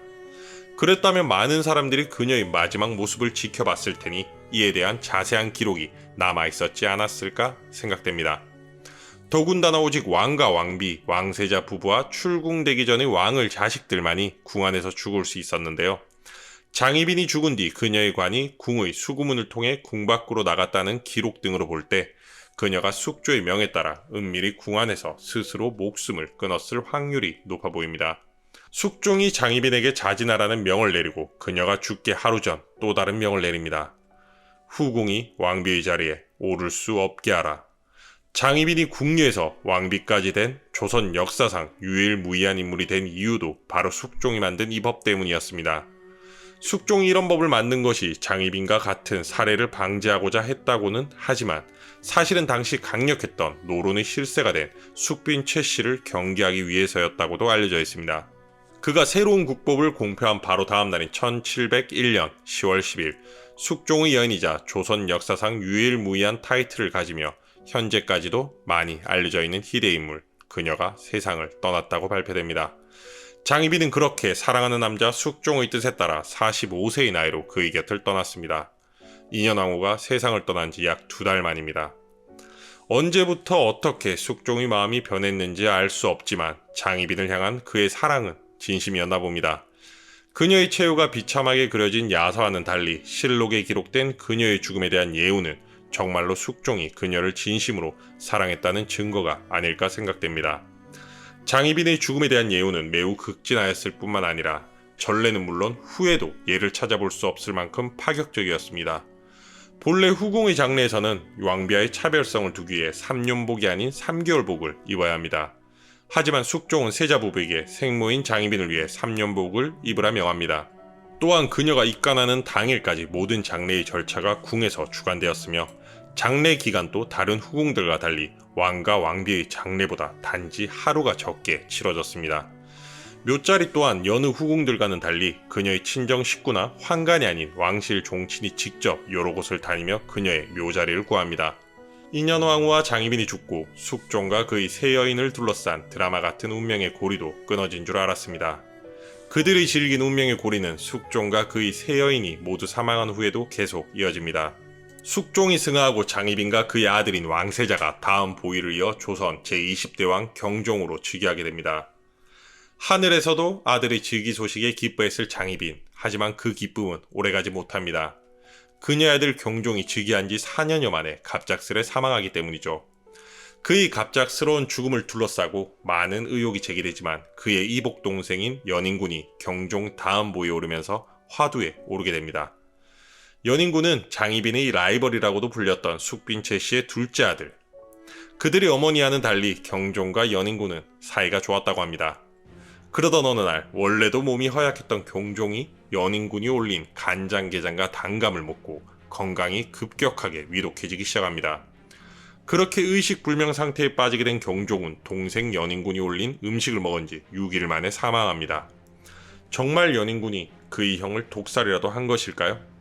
그랬다면 많은 사람들이 그녀의 마지막 모습을 지켜봤을 테니 이에 대한 자세한 기록이 남아있었지 않았을까 생각됩니다. 더군다나 오직 왕과 왕비, 왕세자 부부와 출궁되기 전의 왕을 자식들만이 궁 안에서 죽을 수 있었는데요. 장희빈이 죽은 뒤 그녀의 관이 궁의 수구문을 통해 궁 밖으로 나갔다는 기록 등으로 볼 때 그녀가 숙조의 명에 따라 은밀히 궁 안에서 스스로 목숨을 끊었을 확률이 높아 보입니다. 숙종이 장희빈에게 자진하라는 명을 내리고 그녀가 죽기 하루 전 또 다른 명을 내립니다. 후궁이 왕비의 자리에 오를 수 없게 하라. 장희빈이 궁녀에서 왕비까지 된 조선 역사상 유일무이한 인물이 된 이유도 바로 숙종이 만든 이 법 때문이었습니다. 숙종이 이런 법을 만든 것이 장희빈과 같은 사례를 방지하고자 했다고는 하지만 사실은 당시 강력했던 노론의 실세가 된 숙빈 최 씨를 경계하기 위해서였다고도 알려져 있습니다. 그가 새로운 국법을 공표한 바로 다음 날인 1701년 10월 10일 숙종의 여인이자 조선 역사상 유일무이한 타이틀을 가지며 현재까지도 많이 알려져 있는 희대인물, 그녀가 세상을 떠났다고 발표됩니다. 장희빈은 그렇게 사랑하는 남자 숙종의 뜻에 따라 45세의 나이로 그의 곁을 떠났습니다. 인현왕후가 세상을 떠난 지 약 2달 만입니다. 언제부터 어떻게 숙종의 마음이 변했는지 알 수 없지만 장희빈을 향한 그의 사랑은 진심이었나 봅니다. 그녀의 최후가 비참하게 그려진 야사와는 달리 실록에 기록된 그녀의 죽음에 대한 예우는 정말로 숙종이 그녀를 진심으로 사랑했다는 증거가 아닐까 생각됩니다. 장희빈의 죽음에 대한 예우는 매우 극진하였을 뿐만 아니라 전례는 물론 후에도 예를 찾아볼 수 없을 만큼 파격적이었습니다. 본래 후궁의 장례에서는 왕비와의 차별성을 두기 위해 3년복이 아닌 3개월복을 입어야 합니다. 하지만 숙종은 세자 부부에게 생모인 장희빈을 위해 3년복을 입으라 명합니다. 또한 그녀가 입간하는 당일까지 모든 장례의 절차가 궁에서 주관되었으며 장례 기간도 다른 후궁들과 달리 왕과 왕비의 장례보다 단지 하루가 적게 치러졌습니다. 묘자리 또한 여느 후궁들과는 달리 그녀의 친정 식구나 환관이 아닌 왕실 종친이 직접 여러 곳을 다니며 그녀의 묘자리를 구합니다. 인현왕후와 장희빈이 죽고 숙종과 그의 세 여인을 둘러싼 드라마 같은 운명의 고리도 끊어진 줄 알았습니다. 그들이 즐긴 운명의 고리는 숙종과 그의 세 여인이 모두 사망한 후에도 계속 이어집니다. 숙종이 승하하고 장희빈과 그의 아들인 왕세자가 다음 보위를 이어 조선 제20대 왕 경종으로 즉위하게 됩니다. 하늘에서도 아들의 즉위 소식에 기뻐했을 장희빈. 하지만 그 기쁨은 오래가지 못합니다. 그녀의 아들 경종이 즉위한 지 4년여 만에 갑작스레 사망하기 때문이죠. 그의 갑작스러운 죽음을 둘러싸고 많은 의혹이 제기되지만 그의 이복 동생인 연인군이 경종 다음 보위에 오르면서 화두에 오르게 됩니다. 연인군은 장희빈의 라이벌이라고도 불렸던 숙빈채 씨의 둘째 아들. 그들의 어머니와는 달리 경종과 연인군은 사이가 좋았다고 합니다. 그러던 어느 날 원래도 몸이 허약했던 경종이 연인군이 올린 간장게장과 단감을 먹고 건강이 급격하게 위독해지기 시작합니다. 그렇게 의식불명 상태에 빠지게 된 경종은 동생 연인군이 올린 음식을 먹은 지 6일 만에 사망합니다. 정말 연인군이 그의 형을 독살이라도 한 것일까요?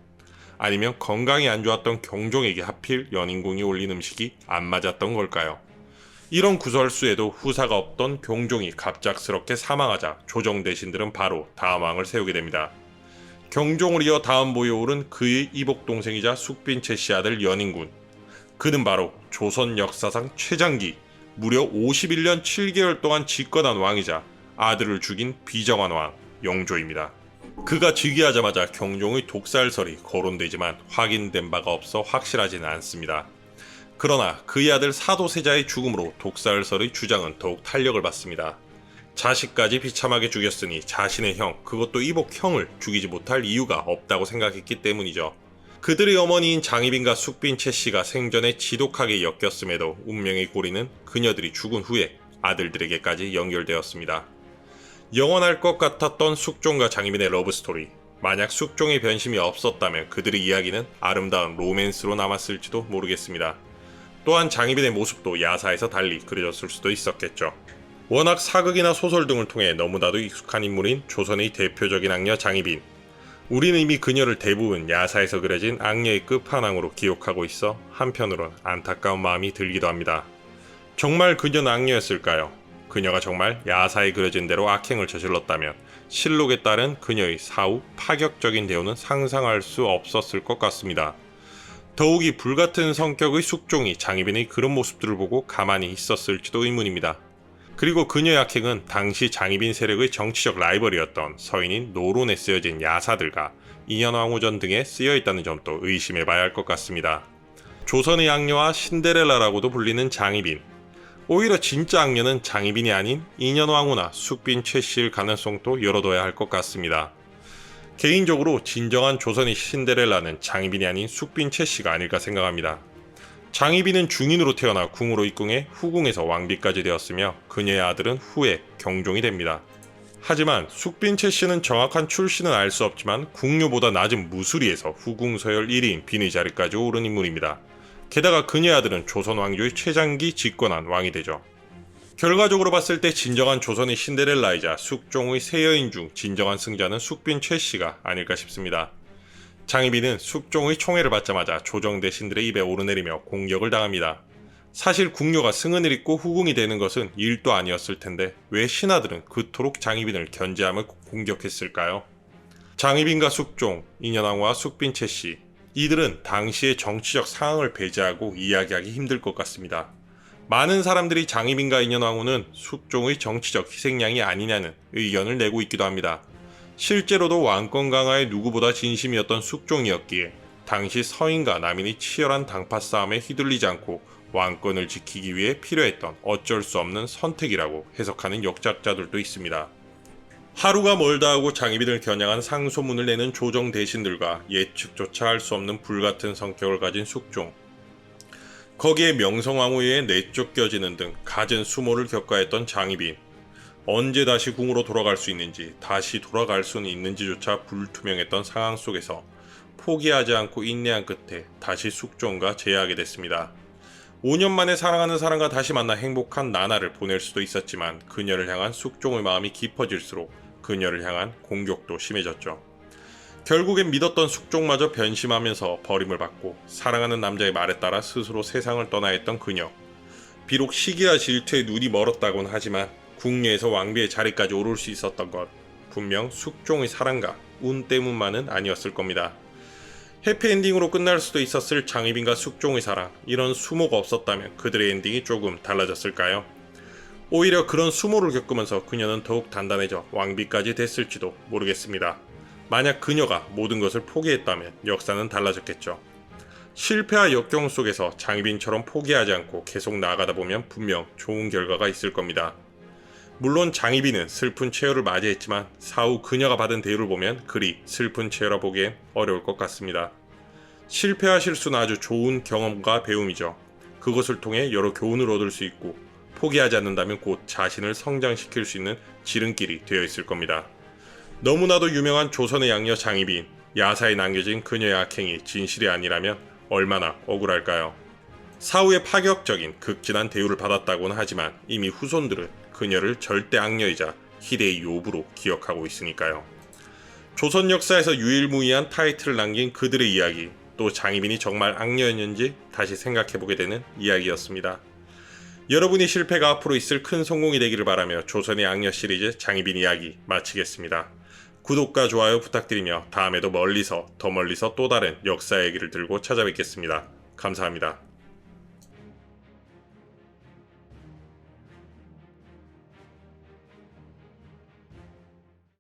아니면 건강이 안 좋았던 경종에게 하필 연인군이 올린 음식이 안 맞았던 걸까요? 이런 구설수에도 후사가 없던 경종이 갑작스럽게 사망하자 조정 대신들은 바로 다음 왕을 세우게 됩니다. 경종을 이어 다음 보위에 오른 그의 이복 동생이자 숙빈채 씨 아들 연인군. 그는 바로 조선 역사상 최장기 무려 51년 7개월 동안 집권한 왕이자 아들을 죽인 비정한 왕 영조입니다. 그가 즉위하자마자 경종의 독살설이 거론되지만 확인된 바가 없어 확실하지는 않습니다. 그러나 그의 아들 사도세자의 죽음으로 독살설의 주장은 더욱 탄력을 받습니다. 자식까지 비참하게 죽였으니 자신의 형, 그것도 이복 형을 죽이지 못할 이유가 없다고 생각했기 때문이죠. 그들의 어머니인 장희빈과 숙빈채 씨가 생전에 지독하게 엮였음에도 운명의 고리는 그녀들이 죽은 후에 아들들에게까지 연결되었습니다. 영원할 것 같았던 숙종과 장희빈의 러브스토리. 만약 숙종의 변심이 없었다면 그들의 이야기는 아름다운 로맨스로 남았을지도 모르겠습니다. 또한 장희빈의 모습도 야사에서 달리 그려졌을 수도 있었겠죠. 워낙 사극이나 소설 등을 통해 너무나도 익숙한 인물인 조선의 대표적인 악녀 장희빈. 우리는 이미 그녀를 대부분 야사에서 그려진 악녀의 끝판왕으로 기억하고 있어 한편으론 안타까운 마음이 들기도 합니다. 정말 그녀는 악녀였을까요? 그녀가 정말 야사에 그려진 대로 악행을 저질렀다면 실록에 따른 그녀의 사후 파격적인 대우는 상상할 수 없었을 것 같습니다. 더욱이 불같은 성격의 숙종이 장희빈의 그런 모습들을 보고 가만히 있었을지도 의문입니다. 그리고 그녀의 악행은 당시 장희빈 세력의 정치적 라이벌이었던 서인인 노론에 쓰여진 야사들과 인현왕후전 등에 쓰여있다는 점도 의심해봐야 할 것 같습니다. 조선의 악녀와 신데렐라라고도 불리는 장희빈. 오히려 진짜 악녀는 장희빈이 아닌 인현왕후나 숙빈채 씨일 가능성도 열어둬야 할 것 같습니다. 개인적으로 진정한 조선의 신데렐라는 장희빈이 아닌 숙빈채 씨가 아닐까 생각합니다. 장희빈은 중인으로 태어나 궁으로 입궁해 후궁에서 왕비까지 되었으며 그녀의 아들은 후에 경종이 됩니다. 하지만 숙빈채 씨는 정확한 출신은 알 수 없지만 궁녀보다 낮은 무수리에서 후궁 서열 1위인 비의 자리까지 오른 인물입니다. 게다가 그녀의 아들은 조선 왕조의 최장기 집권한 왕이 되죠. 결과적으로 봤을 때 진정한 조선의 신데렐라이자 숙종의 세 여인 중 진정한 승자는 숙빈채 씨가 아닐까 싶습니다. 장희빈은 숙종의 총애를 받자마자 조정 대신들의 입에 오르내리며 공격을 당합니다. 사실 궁녀가 승은을 입고 후궁이 되는 것은 일도 아니었을 텐데 왜 신하들은 그토록 장희빈을 견제하며 공격했을까요? 장희빈과 숙종, 인현왕후와 숙빈채 씨, 이들은 당시의 정치적 상황을 배제하고 이야기하기 힘들 것 같습니다. 많은 사람들이 장희빈과 인현왕후는 숙종의 정치적 희생양이 아니냐는 의견을 내고 있기도 합니다. 실제로도 왕권 강화에 누구보다 진심이었던 숙종이었기에 당시 서인과 남인이 치열한 당파 싸움에 휘둘리지 않고 왕권을 지키기 위해 필요했던 어쩔 수 없는 선택이라고 해석하는 역작자들도 있습니다. 하루가 멀다 하고 장희빈을 겨냥한 상소문을 내는 조정 대신들과 예측조차 할 수 없는 불같은 성격을 가진 숙종. 거기에 명성왕후에 내쫓겨지는 등 갖은 수모를 겪어야 했던 장희빈. 언제 다시 궁으로 돌아갈 수 있는지, 다시 돌아갈 수는 있는지조차 불투명했던 상황 속에서 포기하지 않고 인내한 끝에 다시 숙종과 재회하게 됐습니다. 5년 만에 사랑하는 사람과 다시 만나 행복한 나날을 보낼 수도 있었지만 그녀를 향한 숙종의 마음이 깊어질수록 그녀를 향한 공격도 심해졌죠. 결국엔 믿었던 숙종마저 변심하면서 버림을 받고 사랑하는 남자의 말에 따라 스스로 세상을 떠나야 했던 그녀. 비록 시기와 질투에 눈이 멀었다곤 하지만 궁녀에서 왕비의 자리까지 오를 수 있었던 것, 분명 숙종의 사랑과 운 때문만은 아니었을 겁니다. 해피엔딩으로 끝날 수도 있었을 장희빈과 숙종의 사랑, 이런 수모가 없었다면 그들의 엔딩이 조금 달라졌을까요? 오히려 그런 수모를 겪으면서 그녀는 더욱 단단해져 왕비까지 됐을지도 모르겠습니다. 만약 그녀가 모든 것을 포기했다면 역사는 달라졌겠죠. 실패와 역경 속에서 장희빈처럼 포기하지 않고 계속 나아가다 보면 분명 좋은 결과가 있을 겁니다. 물론 장희빈은 슬픈 최후를 맞이했지만 사후 그녀가 받은 대우를 보면 그리 슬픈 최후라 보기엔 어려울 것 같습니다. 실패와 실수는 아주 좋은 경험과 배움이죠. 그것을 통해 여러 교훈을 얻을 수 있고 포기하지 않는다면 곧 자신을 성장시킬 수 있는 지름길이 되어 있을 겁니다. 너무나도 유명한 조선의 양녀 장희빈, 야사에 남겨진 그녀의 악행이 진실이 아니라면 얼마나 억울할까요? 사후에 파격적인 극진한 대우를 받았다고는 하지만 이미 후손들은 그녀를 절대 악녀이자 희대의 요부로 기억하고 있으니까요. 조선 역사에서 유일무이한 타이틀을 남긴 그들의 이야기, 또 장희빈이 정말 악녀였는지 다시 생각해보게 되는 이야기였습니다. 여러분의 실패가 앞으로 있을 큰 성공이 되기를 바라며 조선의 악녀 시리즈 장희빈 이야기 마치겠습니다. 구독과 좋아요 부탁드리며 다음에도 더 멀리서 또 다른 역사 얘기를 들고 찾아뵙겠습니다. 감사합니다.